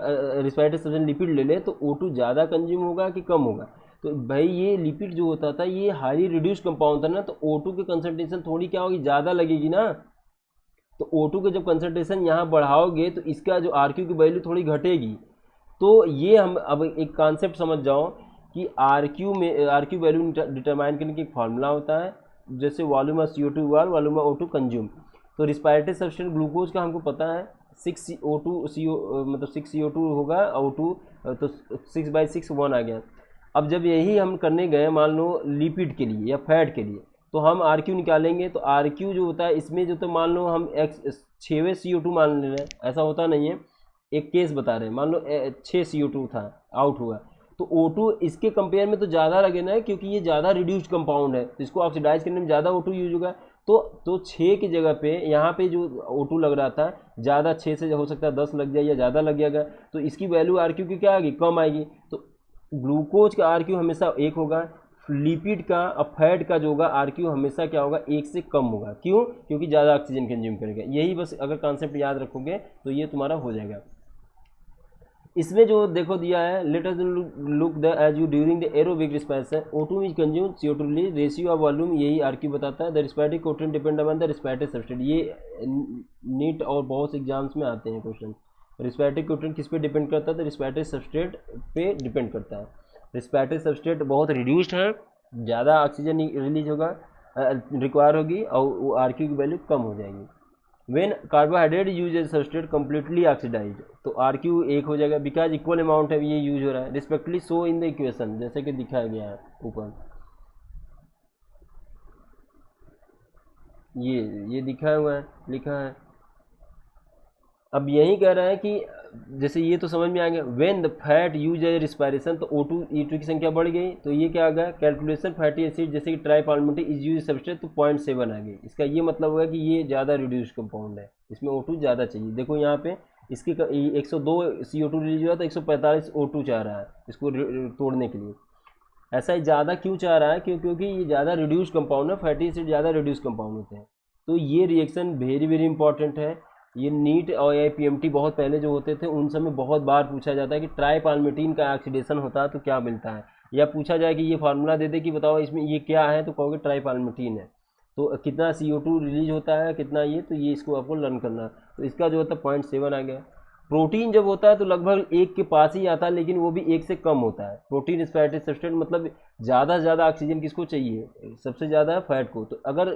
रिस्पायरेटरी सबस्टेंट लिपिड ले लें, तो O2 ज़्यादा कंज्यूम होगा कि कम होगा। तो भाई ये लिपिड जो होता था ये हाईली रिड्यूस्ड कंपाउंड था ना, तो O2 की कंसंट्रेशन थोड़ी क्या होगी, ज़्यादा लगेगी ना। तो O2 के जब कंसंट्रेशन यहाँ बढ़ाओगे तो इसका जो आरक्यू की वैल्यू थोड़ी घटेगी। तो ये हम अब एक कॉन्सेप्ट समझ जाओ कि आरक्यू वैल्यू डिटरमाइन करने की एक फार्मूला होता है, जैसे volume of CO2 evolve, volume of O2 consume. तो रिस्पायरेटरी सबस्टेंट ग्लूकोज का हमको पता है 6O2 मतलब 6CO2 होगा, O2 तो 6/6 1 आ गया। अब जब यही हम करने गए मान लो लिपिड के लिए या फैट के लिए, तो हम आरक्यू निकालेंगे। तो आरक्यू जो होता है इसमें जो, तो मान लो हम 6वें CO2 मान ले रहे हैं, ऐसा होता नहीं है, एक केस बता रहे हैं, मान लो 6 CO2 था आउट हुआ, तो O2 इसके कंपेयर में तो ज़्यादा लगे ना, क्योंकि ये ज़्यादा रिड्यूस्ड कंपाउंड है, तो इसको ऑक्सीडाइज करने में ज़्यादा O2 यूज होगा। तो 6 की जगह पे यहाँ पे जो O2 लग रहा था ज़्यादा, 6 से हो सकता है 10 लग जाए या ज़्यादा लग जाएगा, तो इसकी वैल्यू आरक्यू की क्या आएगी, कम आएगी। तो ग्लूकोज का आरक्यू हमेशा 1 होगा, लिपिड का और फैट का जो होगा आरक्यू हमेशा क्या होगा, 1 से कम होगा। क्यों, क्योंकि ज़्यादा ऑक्सीजन कंज्यूम करेगा। यही बस अगर कॉन्सेप्ट याद रखोगे तो ये तुम्हारा हो जाएगा। इसमें जो देखो दिया है, let us look the as you during the aerobic respiration O2 is consume, CO2 release, ratio of volume, यही आरक्यू बताता है। The respiratory quotient depend upon the respiratory substrate, ये नीट और बहुत से एग्जाम्स में आते हैं क्वेश्चन। रिस्पायरेटरी क्वोटिएंट किस पे डिपेंड करता है, तो रिस्पायरेटरी सबस्ट्रेट पे डिपेंड करता है। रिस्पायरेटरी सबस्ट्रेट बहुत रिड्यूस्ड है, ज़्यादा ऑक्सीजन रिलीज होगा रिक्वायर होगी और आरक्यू की वैल्यू कम हो जाएगी। When carbohydrate use as substrate completely oxidized, तो RQ 1 हो जाएगा, बिकॉज इक्वल अमाउंट है ये यूज हो रहा है। Respectively so in the equation, जैसे कि दिखाया गया है ऊपर, ये दिखाया हुआ है, लिखा है। अब यही कह रहा है कि जैसे ये तो समझ में आ गया, when the fat use as respiration, तो O2 E2 की संख्या बढ़ गई, तो ये क्या आ गया, कैलकुलेशन फैटी एसिड जैसे कि ट्राइपाल्मिटी इज यूज सबस्ट्रेट, तो 0.7 आ गई। इसका ये मतलब होगा कि ये ज़्यादा रिड्यूस्ड कंपाउंड है, इसमें O2 ज़्यादा चाहिए। देखो यहाँ पे इसकी 102 CO2 रिलीज हुआ तो 145 O2 चाह रहा है इसको तोड़ने के लिए। ऐसा ही ज़्यादा क्यों चाह रहा है? क्योंकि ये ज़्यादा रिड्यूस कंपाउंड है, फैटी एसिड ज़्यादा रिड्यूस कंपाउंड होते हैं। तो ये रिएक्शन वेरी वेरी इंपॉर्टेंट है। ये नीट और PMT बहुत पहले जो होते थे उन समय बहुत बार पूछा जाता है कि ट्राइपाल्मिटीन का ऑक्सीडेशन होता है तो क्या मिलता है, या पूछा जाए कि ये फार्मूला दे दे कि बताओ इसमें ये क्या है, तो कहोगे ट्राइपाल्मिटीन है। तो कितना CO2 रिलीज होता है, कितना ये, तो ये इसको आपको लर्न करना है। तो इसका जो होता है 0.7 आ गया। प्रोटीन जब होता है तो लगभग 1 के पास ही आता है, लेकिन वो भी 1 से कम होता है। प्रोटीन रेस्पिरेटरी सब्सटेंस मतलब ज़्यादा से ज़्यादा ऑक्सीजन किसको चाहिए? सबसे ज़्यादा फैट को। तो अगर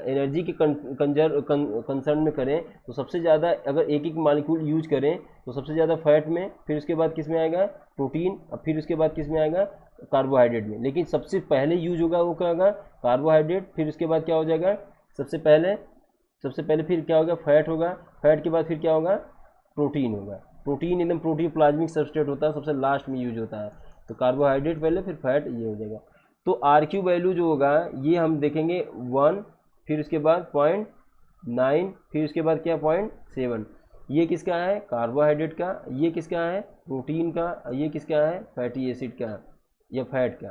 एनर्जी के कंसर्न में करें तो सबसे ज़्यादा अगर एक मॉलिक्यूल यूज करें तो सबसे ज़्यादा फैट में, फिर उसके बाद किस में आएगा? प्रोटीन, और फिर उसके बाद किस में आएगा? कार्बोहाइड्रेट में। लेकिन सबसे पहले यूज होगा वो क्या होगा? कार्बोहाइड्रेट। फिर उसके बाद क्या हो जाएगा? सबसे पहले फिर क्या होगा? फैट होगा। फैट के बाद फिर क्या होगा? प्रोटीन होगा। प्रोटीन एकदम प्रोटीन प्लाज्मिक सबस्ट्रेट होता है, सबसे लास्ट में यूज होता है। तो कार्बोहाइड्रेट पहले, फिर फैट, ये हो जाएगा। तो RQ वैल्यू जो होगा ये हम देखेंगे 1, फिर उसके बाद 0.9, फिर उसके बाद क्या? 0.7। ये किसका है? कार्बोहाइड्रेट का। ये किसका है? प्रोटीन का। ये किसका है? फैटी एसिड का या फैट का।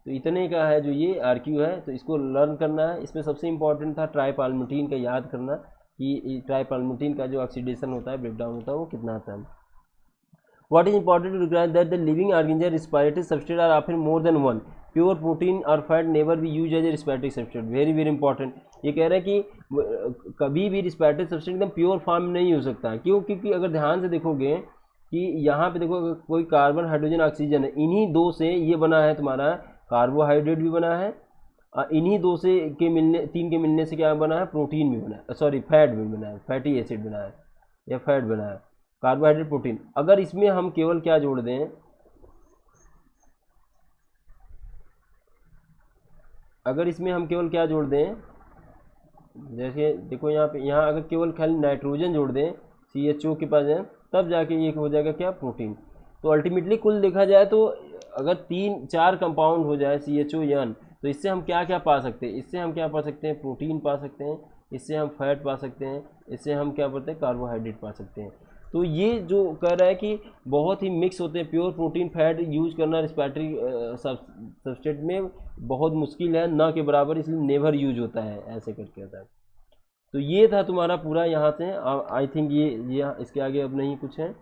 तो इतने का है जो ये RQ है। तो इसको लर्न करना है। इसमें सबसे इंपॉर्टेंट था ट्राइपाल्मिटीन का याद करना कि ट्राइपाल्मिटीन का जो ऑक्सीडेशन होता है, ब्रेकडाउन होता है, वो कितना आता है। What is important to recognize that the living organism respiratory substrate are often more than one. Pure protein or fat never be used as a respiratory substrate. Very very important. ये कह रहे हैं कि कभी भी respiratory substrate एकदम pure form में नहीं हो सकता। क्यों? क्योंकि अगर ध्यान से देखोगे कि यहाँ पे देखो, अगर कोई कार्बन हाइड्रोजन ऑक्सीजन है, इन्हीं दो से ये बना है तुम्हारा कार्बोहाइड्रेट भी बना है, इन्हीं दो से के मिलने, तीन के मिलने से क्या बना है? प्रोटीन भी बना है, सॉरी फैट भी बना है, फैटी एसिड बना है या फैट बना है, कार्बोहाइड्रेट, प्रोटीन। अगर इसमें हम केवल क्या जोड़ दें, जैसे देखो यहाँ पे, यहाँ अगर केवल खाली नाइट्रोजन जोड़ दें, CHO के पास है, तब जाके ये हो जाएगा क्या? प्रोटीन। तो अल्टीमेटली कुल देखा जाए तो अगर 3-4 कंपाउंड हो जाए CHON, तो इससे हम क्या क्या पा सकते हैं? इससे हम क्या पा सकते हैं? प्रोटीन पा सकते हैं, इससे हम फैट पा सकते हैं, इससे हम क्या पाते हैं? कार्बोहाइड्रेट पा सकते हैं। तो ये जो कह रहा है कि बहुत ही मिक्स होते हैं, प्योर प्रोटीन फैट यूज करना रिस्पिरेटरी सबस्ट्रेट में बहुत मुश्किल है, ना के बराबर, इसलिए नेवर यूज होता है, ऐसे करके होता है। तो ये था तुम्हारा पूरा यहाँ से। आई थिंक ये इसके आगे अब नहीं कुछ है।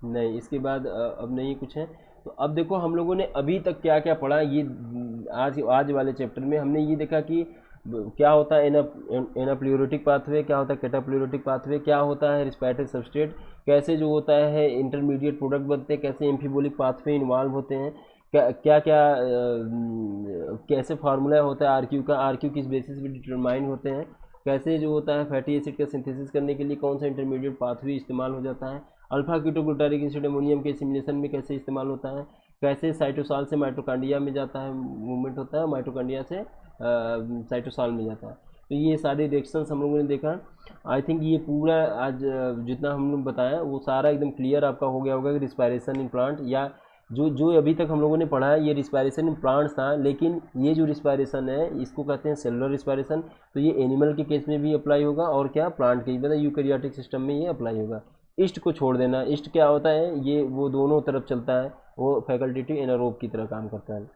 नहीं, इसके बाद अब नहीं कुछ है। तो अब देखो हम लोगों ने अभी तक क्या क्या पढ़ा। ये आज वाले चैप्टर में हमने ये देखा कि क्या होता है एनाप्लूरेटिक पाथवे, क्या होता है कैटाप्लूरेटिक पाथवे, क्या होता है रिस्पिरेटरी सबस्ट्रेट, कैसे जो होता है इंटरमीडिएट प्रोडक्ट बनते हैं, कैसे एम्फीबोलिक पाथवे इन्वॉल्व होते हैं, क्या क्या क्या कैसे फार्मूला होता है RQ का, RQ किस बेसिस पे डिटरमाइन होते हैं, कैसे जो होता है फैटी एसिड का सिंथेसिस करने के लिए कौन सा इंटरमीडिएट पाथवे इस्तेमाल हो जाता है, अल्फा कीटोग्लूटारिक एसिड अमोनियम के सिमुलेशन में कैसे इस्तेमाल होता है, कैसे साइटोसॉल से माइटोकॉन्ड्रिया में जाता है, मूवमेंट होता है, माइटोकॉन्ड्रिया से साइटोसॉल में जाता है। तो ये सारे रिएक्शंस हम लोगों ने देखा। आई थिंक ये पूरा आज जितना हम लोग बताया वो सारा एकदम क्लियर आपका हो गया होगा कि रिस्पायरेशन इन प्लांट, या जो जो अभी तक हम लोगों ने पढ़ा है ये रिस्पायरेशन इन प्लांट्स था, लेकिन ये जो रिस्पायरेशन है इसको कहते हैं सेलुलर रिस्पायरेशन। तो ये एनिमल के केस में भी अप्लाई होगा, और क्या प्लांट के, मतलब यूकैरियोटिक सिस्टम में ये अप्लाई होगा। ईस्ट को छोड़ देना। ईस्ट क्या होता है? ये वो दोनों तरफ चलता है, वो फैकल्टेटिव एनारोब की तरह काम करता है।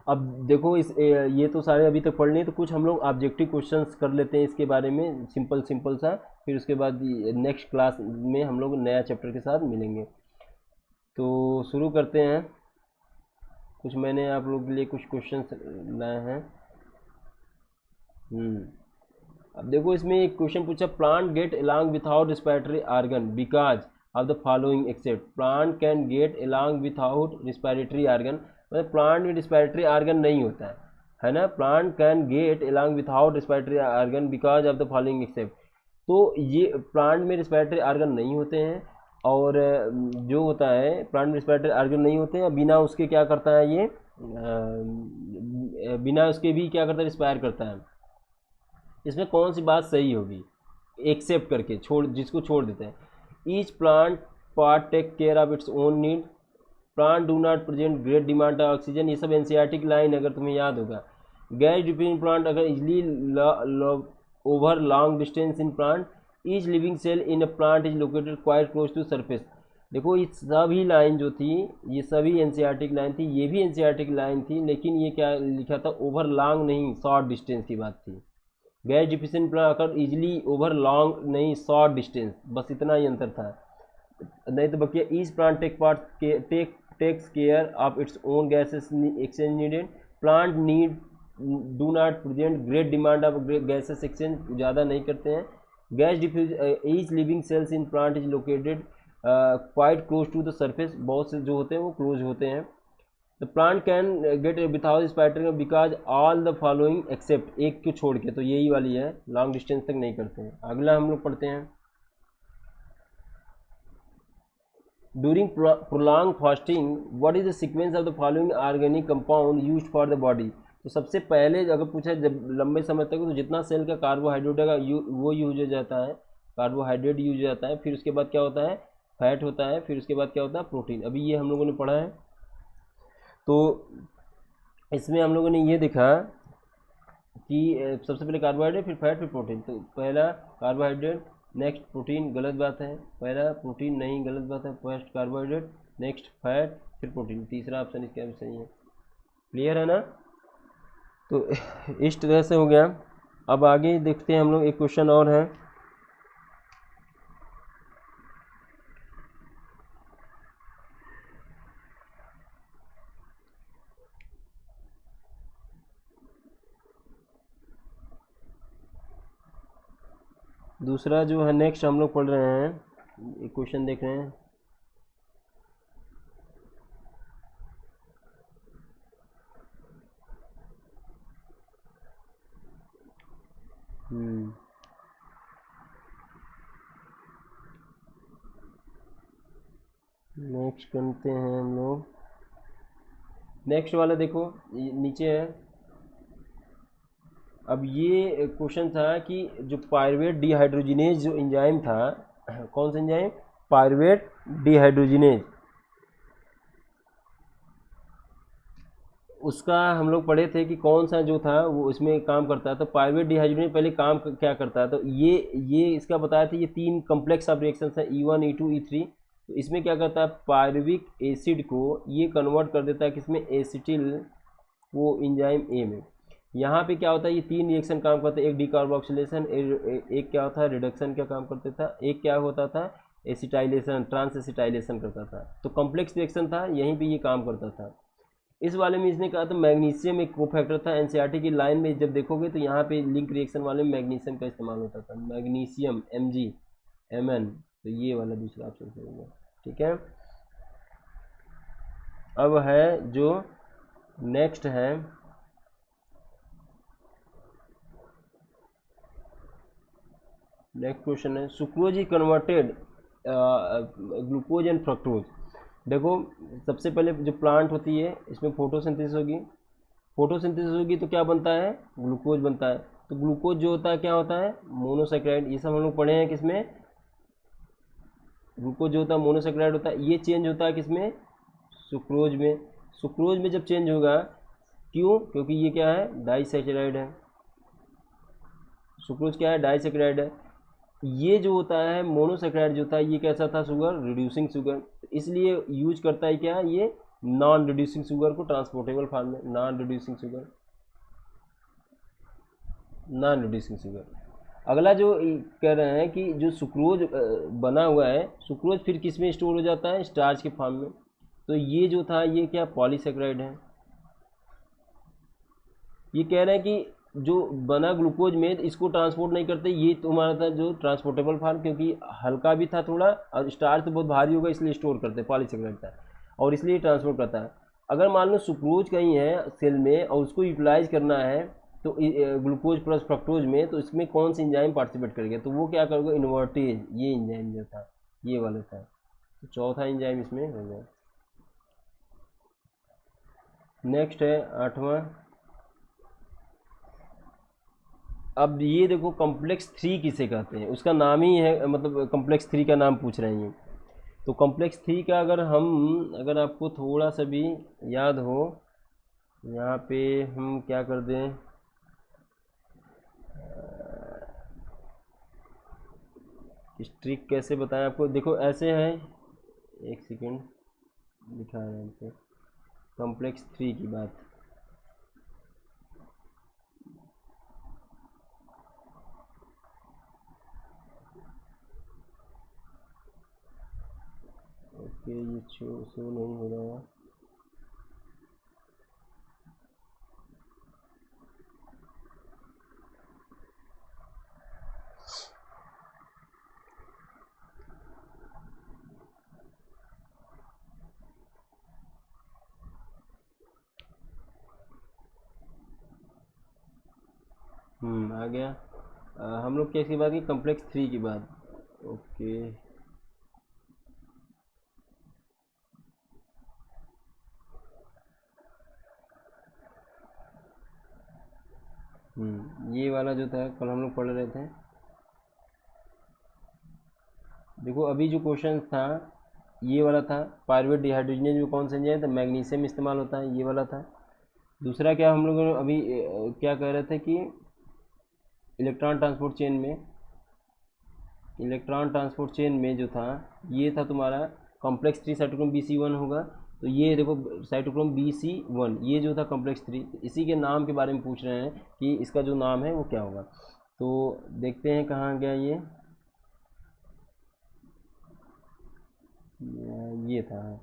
अब देखो ये तो सारे अभी तक पढ़ लिए, तो कुछ हम लोग ऑब्जेक्टिव क्वेश्चंस कर लेते हैं इसके बारे में, सिंपल सिंपल सा। फिर उसके बाद नेक्स्ट क्लास में हम लोग नया चैप्टर के साथ मिलेंगे। तो शुरू करते हैं। कुछ मैंने आप लोगों के लिए कुछ क्वेश्चंस लाए हैं। अब देखो इसमें एक क्वेश्चन पूछा, plant get along without respiratory organ because of the following accept. Plant can get along without respiratory organ, मतलब प्लांट में रिस्पिरेटरी ऑर्गन नहीं होता है ना। Plant can get along without respiratory organ because of the following accept. तो ये plant में respiratory organ नहीं होते हैं, और जो होता है प्लांट में रिस्पिरेटरी ऑर्गन नहीं होते हैं, बिना उसके क्या करता है ये, बिना उसके भी क्या करता है? रिस्पायर करता है। इसमें कौन सी बात सही होगी? एक्सेप्ट करके जिसको छोड़ देते हैं। Each plant part take care of its own need, plant do not present great demand of oxygen. ये सब NCERT की लाइन, अगर तुम्हें याद होगा। गैस डिफिन प्लांट अगर easily over long distance in plant, each living cell in a plant is located quite close to surface. देखो ये सभी लाइन जो थी, ये सभी एनसीईआरटी की लाइन थी, ये भी एनसीईआरटी की लाइन थी, लेकिन ये क्या लिखा था, ओवर लॉन्ग नहीं, शॉर्ट डिस्टेंस की बात थी। गैस डिफिशिएंट प्लांट अगर इजली ओवर लॉन्ग नहीं, शॉर्ट डिस्टेंस, बस इतना ही अंतर था। नहीं तो बकिया each plant takes care of its own gases exchange needed, plant need do not present great demand of gases exchange, ज़्यादा नहीं करते हैं। Gas diffuse each living cells in plant is located quite close to the surface, बहुत से जो होते हैं वो क्लोज होते हैं। The plant can get without spider because all the following except, एक को छोड़ के, तो यही वाली है, लॉन्ग डिस्टेंस तक नहीं करते हैं। अगला हम लोग पढ़ते हैं, during prolong fasting what is the sequence of the following organic compound used for the body. तो सबसे पहले अगर पूछा जब लंबे समय तक, तो जितना सेल का कार्बोहाइड्रेट है वो यूज हो जाता है, कार्बोहाइड्रेट यूज हो जाता है, फिर उसके बाद क्या होता है, फैट होता है, फिर उसके बाद क्या होता है, प्रोटीन। अभी ये हम लोगों ने पढ़ा है। तो इसमें हम लोगों ने ये देखा कि सबसे पहले कार्बोहाइड्रेट, फिर फैट, फिर प्रोटीन। तो पहला कार्बोहाइड्रेट, नेक्स्ट प्रोटीन, गलत बात है, पहला प्रोटीन नहीं, गलत बात है, फर्स्ट कार्बोहाइड्रेट, नेक्स्ट फैट, फिर प्रोटीन, तीसरा ऑप्शन इसका भी सही है। क्लियर है ना? तो इस तरह से हो गया। अब आगे देखते हैं हम लोग, एक क्वेश्चन और है। दूसरा जो है नेक्स्ट हम लोग पढ़ रहे हैं, एक क्वेश्चन देख रहे हैं। नेक्स्ट करते हैं हम लोग, नेक्स्ट वाला देखो नीचे है। अब ये क्वेश्चन था कि जो पायरुवेट डिहाइड्रोजिनेज जो एंजाइम था, कौन सा एंजाइम, पायरुवेट डिहाइड्रोजिनेज, उसका हम लोग पढ़े थे कि कौन सा जो था वो इसमें काम करता है। तो पायरुवेट डिहाइड्रोजिनेज पहले काम क्या करता है, तो ये इसका बताया था, ये 3 कॉम्प्लेक्स ऑफ रिएक्शन है, E1 E2 E3। तो इसमें क्या करता है, पायरुविक एसिड को ये कन्वर्ट कर देता है किसमें, एसिटिल, वो एंजाइम ए में। यहाँ पे क्या होता है, ये 3 रिएक्शन काम करते हैं, एक डिकार्बोक्सिलेशन, एक क्या होता है, रिडक्शन का काम करता था, एक क्या होता था, एसिटाइलेशन, ट्रांस एसिटाइलेशन करता था। तो कॉम्प्लेक्स रिएक्शन था, यहीं पे ये काम करता था। इस वाले में इसने कहा था मैग्नीशियम एक कोफैक्टर था। एनसीईआरटी की लाइन में जब देखोगे तो यहाँ पे लिंक रिएक्शन वाले में मैग्नीशियम का इस्तेमाल होता था, मैग्नीशियम Mg, तो ये वाला दूसरा ऑप्शन सही होगा। ठीक है, अब है जो नेक्स्ट है, नेक्स्ट क्वेश्चन है, sucrose is converted glucose and fructose. देखो सबसे पहले जो प्लांट होती है इसमें फोटोसिंथेसिस होगी, फोटोसिंथेसिस होगी तो क्या बनता है, ग्लूकोज बनता है। तो ग्लूकोज जो होता है क्या होता है, मोनोसेक्राइड। ये सब हम लोग पढ़े हैं किसमें, ग्लूकोज जो होता है मोनोसेक्राइड होता है। ये चेंज होता है किसमें, सुक्रोज में। सुक्रोज में जब चेंज होगा, क्यों, क्योंकि ये क्या है, डाइसैकेराइड है। सुक्रोज क्या है, डाइसैकेराइड है। ये जो होता है मोनोसेक्राइड जो होता है, ये कैसा था, शुगर, रिड्यूसिंग शुगर, इसलिए यूज करता है क्या, ये नॉन रिड्यूसिंग शुगर को ट्रांसपोर्टेबल फॉर्म में, non reducing sugar, non reducing sugar. अगला जो कह रहे हैं कि जो सुक्रोज बना हुआ है, सुक्रोज फिर किस में स्टोर हो जाता है, स्टार्च के फॉर्म में। तो ये जो था ये क्या, पॉलीसेक्राइड है। ये कह रहे हैं कि जो बना ग्लूकोज में इसको ट्रांसपोर्ट नहीं करते, ये तुम्हारा था जो ट्रांसपोर्टेबल फॉर्म, क्योंकि हल्का भी था थोड़ा और स्टार्च तो बहुत भारी होगा इसलिए स्टोर करते, पॉलीसेक्राइड था और इसलिए ट्रांसपोर्ट करता है। अगर मान लो सुक्रोज कहीं है सेल में और उसको यूटिलाइज करना है तो ग्लूकोज प्लस फ्रक्टोज में, तो इसमें कौन सी एंजाइम पार्टिसिपेट करेगा, तो वो क्या करेगा, इन्वर्टेज, ये एंजाइम जो था ये वाला था। तो चौथा एंजाइम इसमें हो गया। नेक्स्ट है 8वां। अब ये देखो कॉम्प्लेक्स 3 किसे कहते हैं, उसका नाम ही है, मतलब कॉम्प्लेक्स 3 का नाम पूछ रहे हैं। तो कॉम्प्लेक्स 3 का अगर आपको थोड़ा सा भी याद हो यहाँ पे हम क्या कर दें, स्ट्रिक कैसे बताएं आपको, देखो ऐसे है, एक सेकेंड दिखा रहे हैं आपको, कॉम्प्लेक्स थ्री की बात। ओके, ये शो नहीं हो रहा है। आ गया। हम लोग किसकी बात की, कॉम्प्लेक्स थ्री की बात। ओके। ये वाला जो था कल हम लोग पढ़ रहे थे, देखो अभी जो क्वेश्चन था ये वाला था, पायरुवेट डिहाइड्रोजनेज में कौन सा एंजाइम था, मैग्नीशियम इस्तेमाल होता है, ये वाला था। दूसरा क्या हम लोग अभी क्या कह रहे थे कि इलेक्ट्रॉन ट्रांसपोर्ट चेन में, जो था ये था तुम्हारा कॉम्प्लेक्स थ्री साइटोक्रोम BC1 होगा। तो ये देखो साइटोक्रोम BC1 ये जो था कॉम्प्लेक्स थ्री, इसी के नाम के बारे में पूछ रहे हैं कि इसका जो नाम है वो क्या होगा। तो देखते हैं कहाँ गया ये था।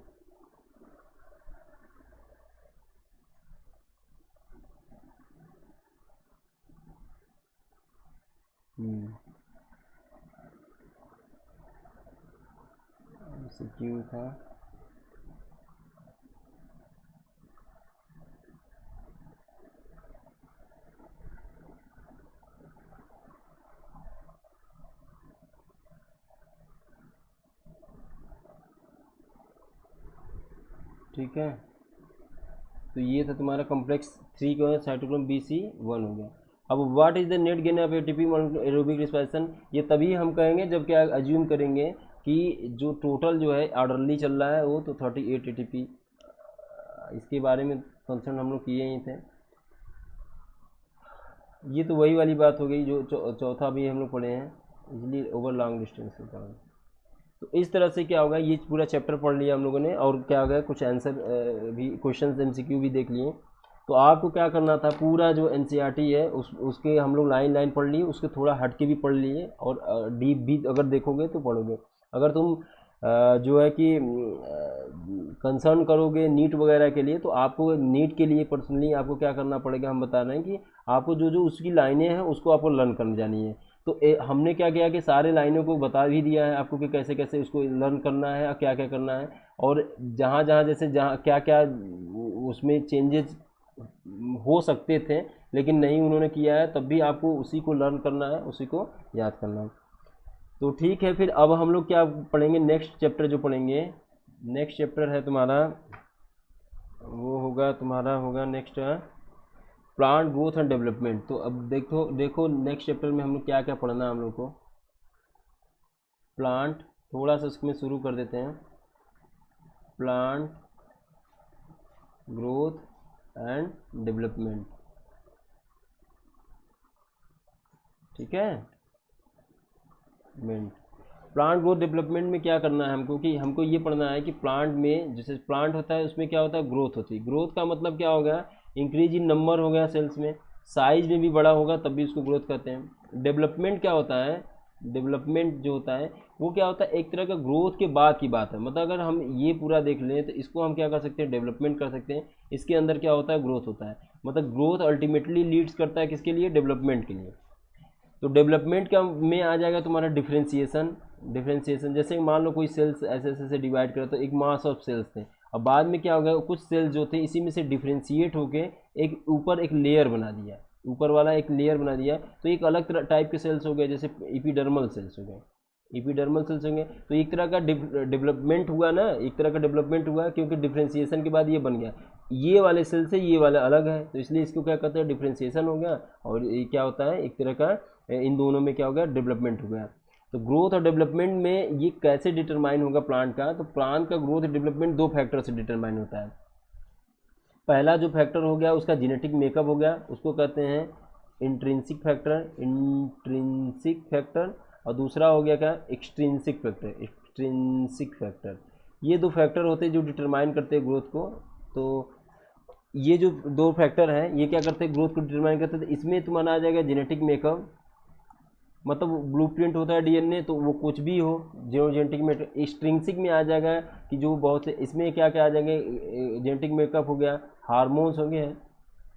क्यों था, ठीक है। तो ये था तुम्हारा कॉम्प्लेक्स थ्री का साइटोक्रोम BC1 हो गया। अब what is the net gain of ATP aerobic respiration, ये तभी हम कहेंगे जब क्या अज्यूम करेंगे कि जो टोटल जो है ऑर्डरली चल रहा है वो तो 38 ATP, इसके बारे में कंसर्न हम लोग किए ही थे। ये तो वही वाली बात हो गई जो चौथा भी हम लोग पढ़े हैं, इसलिए ओवर लॉन्ग डिस्टेंस होता है। तो इस तरह से क्या होगा, ये पूरा चैप्टर पढ़ लिया हम लोगों ने, और क्या हो गया कुछ आंसर भी, क्वेश्चन MCQ भी देख लिए। तो आपको क्या करना था, पूरा जो NCERT है उसके हम लोग लाइन लाइन पढ़ लिए, उसके थोड़ा हट के भी पढ़ लिए, और डीप भी अगर देखोगे तो पढ़ोगे। अगर तुम जो है कि कंसर्न करोगे नीट वगैरह के लिए, तो आपको नीट के लिए पर्सनली आपको क्या करना पड़ेगा, हम बता रहे हैं कि आपको जो जो उसकी लाइनें हैं उसको आपको लर्न करनी जानी है। तो हमने क्या किया कि सारे लाइनों को बता भी दिया है आपको कि कैसे कैसे उसको लर्न करना है और क्या क्या करना है, और जहाँ जहाँ जैसे जहाँ क्या क्या उसमें चेंजेस हो सकते थे लेकिन नहीं उन्होंने किया है, तब भी आपको उसी को लर्न करना है, उसी को याद करना है। तो ठीक है, फिर अब हम लोग क्या पढ़ेंगे, नेक्स्ट चैप्टर जो पढ़ेंगे, नेक्स्ट चैप्टर है तुम्हारा, वो होगा तुम्हारा होगा next plant growth and development. तो अब देखो देखो नेक्स्ट चैप्टर में हम लोग क्या क्या पढ़ना है हम लोग को, प्लांट, थोड़ा सा उसमें शुरू कर देते हैं, प्लांट ग्रोथ एंड डेवलपमेंट, ठीक है। प्लांट ग्रोथ डेवलपमेंट में क्या करना है हमको, कि हमको ये पढ़ना है कि प्लांट में जैसे प्लांट होता है उसमें क्या होता है, ग्रोथ होती है। ग्रोथ का मतलब क्या हो गया, इंक्रीज इन नंबर हो गया सेल्स में, साइज में भी बड़ा होगा तब भी उसको ग्रोथ कहते हैं। डेवलपमेंट क्या होता है, डेवलपमेंट जो होता है वो क्या होता है, एक तरह का ग्रोथ के बाद की बात है। मतलब अगर हम ये पूरा देख लें तो इसको हम क्या कर सकते हैं, डेवलपमेंट कर सकते हैं। इसके अंदर क्या होता है, ग्रोथ होता है। मतलब ग्रोथ अल्टीमेटली लीड्स करता है किसके लिए, डेवलपमेंट के लिए। तो डेवलपमेंट का में आ जाएगा तुम्हारा डिफरेंशिएशन। डिफरेंशिएशन जैसे मान लो कोई सेल्स ऐसे ऐसे से डिवाइड करा, तो एक मास ऑफ सेल्स थे, अब बाद में क्या हो गया, कुछ सेल्स जो थे इसी में से डिफरेंशिएट होके एक ऊपर एक लेयर बना दिया, ऊपर वाला एक लेयर बना दिया, तो एक अलग टाइप के सेल्स हो गए, जैसे इपिडर्मल सेल्स हो गए। इपिडर्मल सेल्स होंगे तो एक तरह का डेवलपमेंट हुआ ना, एक तरह का डेवलपमेंट हुआ, क्योंकि डिफरेंशिएशन के बाद ये बन गया, ये वाले सेल से ये वाला अलग है, तो इसलिए इसको क्या कहते हैं, डिफरेंशिएशन हो गया। और ये क्या होता है, एक तरह का इन दोनों में क्या हो गया, डेवलपमेंट हो गया। तो ग्रोथ और डेवलपमेंट में ये कैसे डिटरमाइन होगा प्लांट का, तो प्लांट का ग्रोथ डेवलपमेंट दो फैक्टर से डिटरमाइन होता है। पहला जो फैक्टर हो गया उसका जेनेटिक मेकअप हो गया, उसको कहते हैं इंट्रिंसिक फैक्टर, और दूसरा हो गया क्या, एक्सट्रिंसिक फैक्टर। ये दो फैक्टर होते हैं जो डिटरमाइन करते हैं ग्रोथ को। तो ये जो दो फैक्टर हैं ये क्या करते हैं, ग्रोथ को डिटरमाइन करते हैं। तो इसमें तुम्हारा आ जाएगा जेनेटिक मेकअप, मतलब ब्लूप्रिंट होता है डीएनए, तो वो कुछ भी हो जो जेनेटिक में। एक्सट्रिंसिक में आ जाएगा कि जो बहुत से, इसमें क्या क्या आ जाएंगे, जेनेटिक मेकअप हो गया, हार्मोन्स हो गए,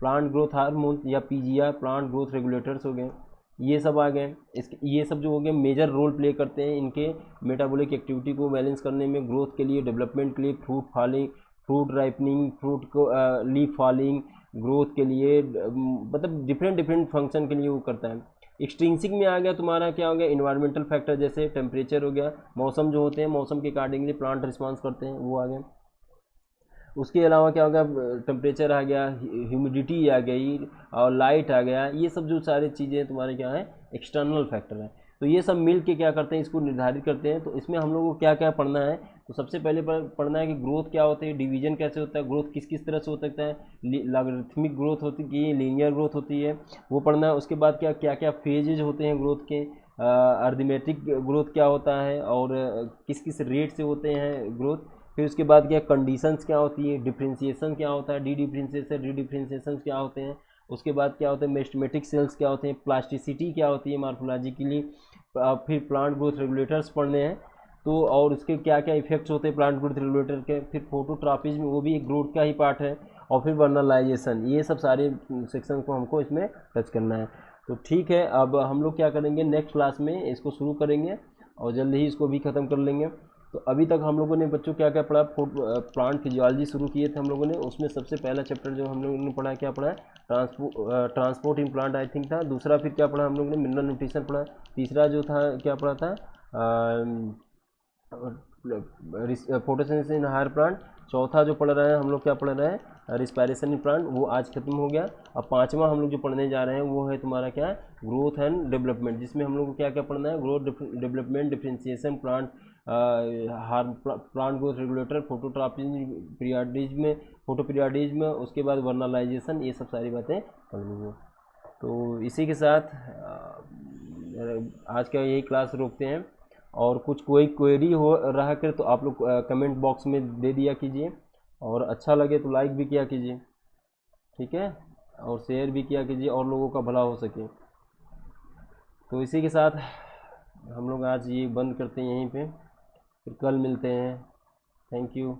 प्लांट ग्रोथ हार्मोन या पीजीआर, प्लांट ग्रोथ रेगुलेटर्स हो गए, ये सब आ गए। इसके ये सब जो हो गए मेजर रोल प्ले करते हैं इनके मेटाबॉलिक एक्टिविटी को बैलेंस करने में, ग्रोथ के लिए, डेवलपमेंट के लिए, fruit falling, fruit ripening, fruit को लीफ फॉलिंग, ग्रोथ के लिए, मतलब डिफरेंट डिफरेंट फंक्शन के लिए वो करता है। एक्सट्रिंसिक में आ गया तुम्हारा क्या हो गया, इन्वायरमेंटल फैक्टर, जैसे टेम्परेचर हो गया, मौसम जो होते हैं, मौसम के अकॉर्डिंगली प्लांट रिस्पॉन्स करते हैं, वो आ गए। उसके अलावा क्या हो गया, टेम्परेचर आ गया, ह्यूमिडिटी आ गई, और लाइट आ गया, ये सब जो सारी चीज़ें तुम्हारे क्या है, एक्सटर्नल फैक्टर हैं। तो ये सब मिल के क्या करते हैं, इसको निर्धारित करते हैं। तो इसमें हम लोगों को क्या क्या पढ़ना है, तो सबसे पहले पढ़ना है कि ग्रोथ क्या होती है, डिवीजन कैसे होता है, ग्रोथ किस किस तरह से हो सकता है, लॉगरिथमिक ग्रोथ होती है, लीनियर ग्रोथ होती है, वो पढ़ना है। उसके बाद क्या क्या क्या फेजेज होते हैं ग्रोथ के, अर्थमेटिक ग्रोथ क्या होता है, और किस किस रेट से होते हैं ग्रोथ। फिर उसके बाद क्या कंडीशंस क्या होती है, डिफ्रेंशिएशन क्या होता है, डी डिफ्रेंशिएशन क्या होते हैं। उसके बाद क्या होते हैं, मेस्टमेटिक सेल्स क्या होते हैं, प्लास्टिसिटी क्या होती है मार्फोलॉजिकली। फिर प्लांट ग्रोथ रेगुलेटर्स पढ़ने हैं। तो और उसके क्या क्या इफेक्ट्स होते हैं प्लांट ग्रोथ रेगुलेटर के। फिर फोटोट्रॉपिज्म, वो भी एक ग्रोथ का ही पार्ट है। और फिर वर्नलाइजेशन, ये सब सारे सेक्शन को हमको इसमें टच करना है। तो ठीक है, अब हम लोग क्या करेंगे, नेक्स्ट क्लास में इसको शुरू करेंगे और जल्द ही इसको भी ख़त्म कर लेंगे। तो अभी तक हम लोगों ने बच्चों क्या क्या पढ़ा, प्लांट फिजियोलॉजी शुरू किए थे हम लोगों ने। उसमें सबसे पहला चैप्टर जो हम लोगों ने पढ़ा, क्या पढ़ा है, transport in plant I think था। दूसरा फिर क्या पढ़ा हम लोगों ने, मिनरल न्यूट्रिशन पढ़ा। तीसरा जो था क्या पढ़ा था, फोटोसिंथेसिस इन हायर प्लांट। चौथा जो पढ़ रहे हैं हम लोग, क्या पढ़ रहे हैं, रिस्पायरेशन इन प्लांट, वो आज खत्म हो गया। अब पांचवा हम लोग जो पढ़ने जा रहे हैं वो है तुम्हारा क्या है, ग्रोथ एंड डेवलपमेंट, जिसमें हम लोग को क्या क्या पढ़ना है, growth, development, differentiation, plant plant growth regulator, photo periodism, उसके बाद वर्नलाइजेशन, ये सब सारी बातें पढ़नी है। तो इसी के साथ आज का यही क्लास रोकते हैं। और कुछ कोई क्वेरी हो रहा कर तो आप लोग कमेंट बॉक्स में दे दिया कीजिए, और अच्छा लगे तो लाइक भी किया कीजिए, ठीक है, और शेयर भी किया कीजिए और लोगों का भला हो सके। तो इसी के साथ हम लोग आज ये बंद करते हैं यहीं पे, फिर कल मिलते हैं। Thank you.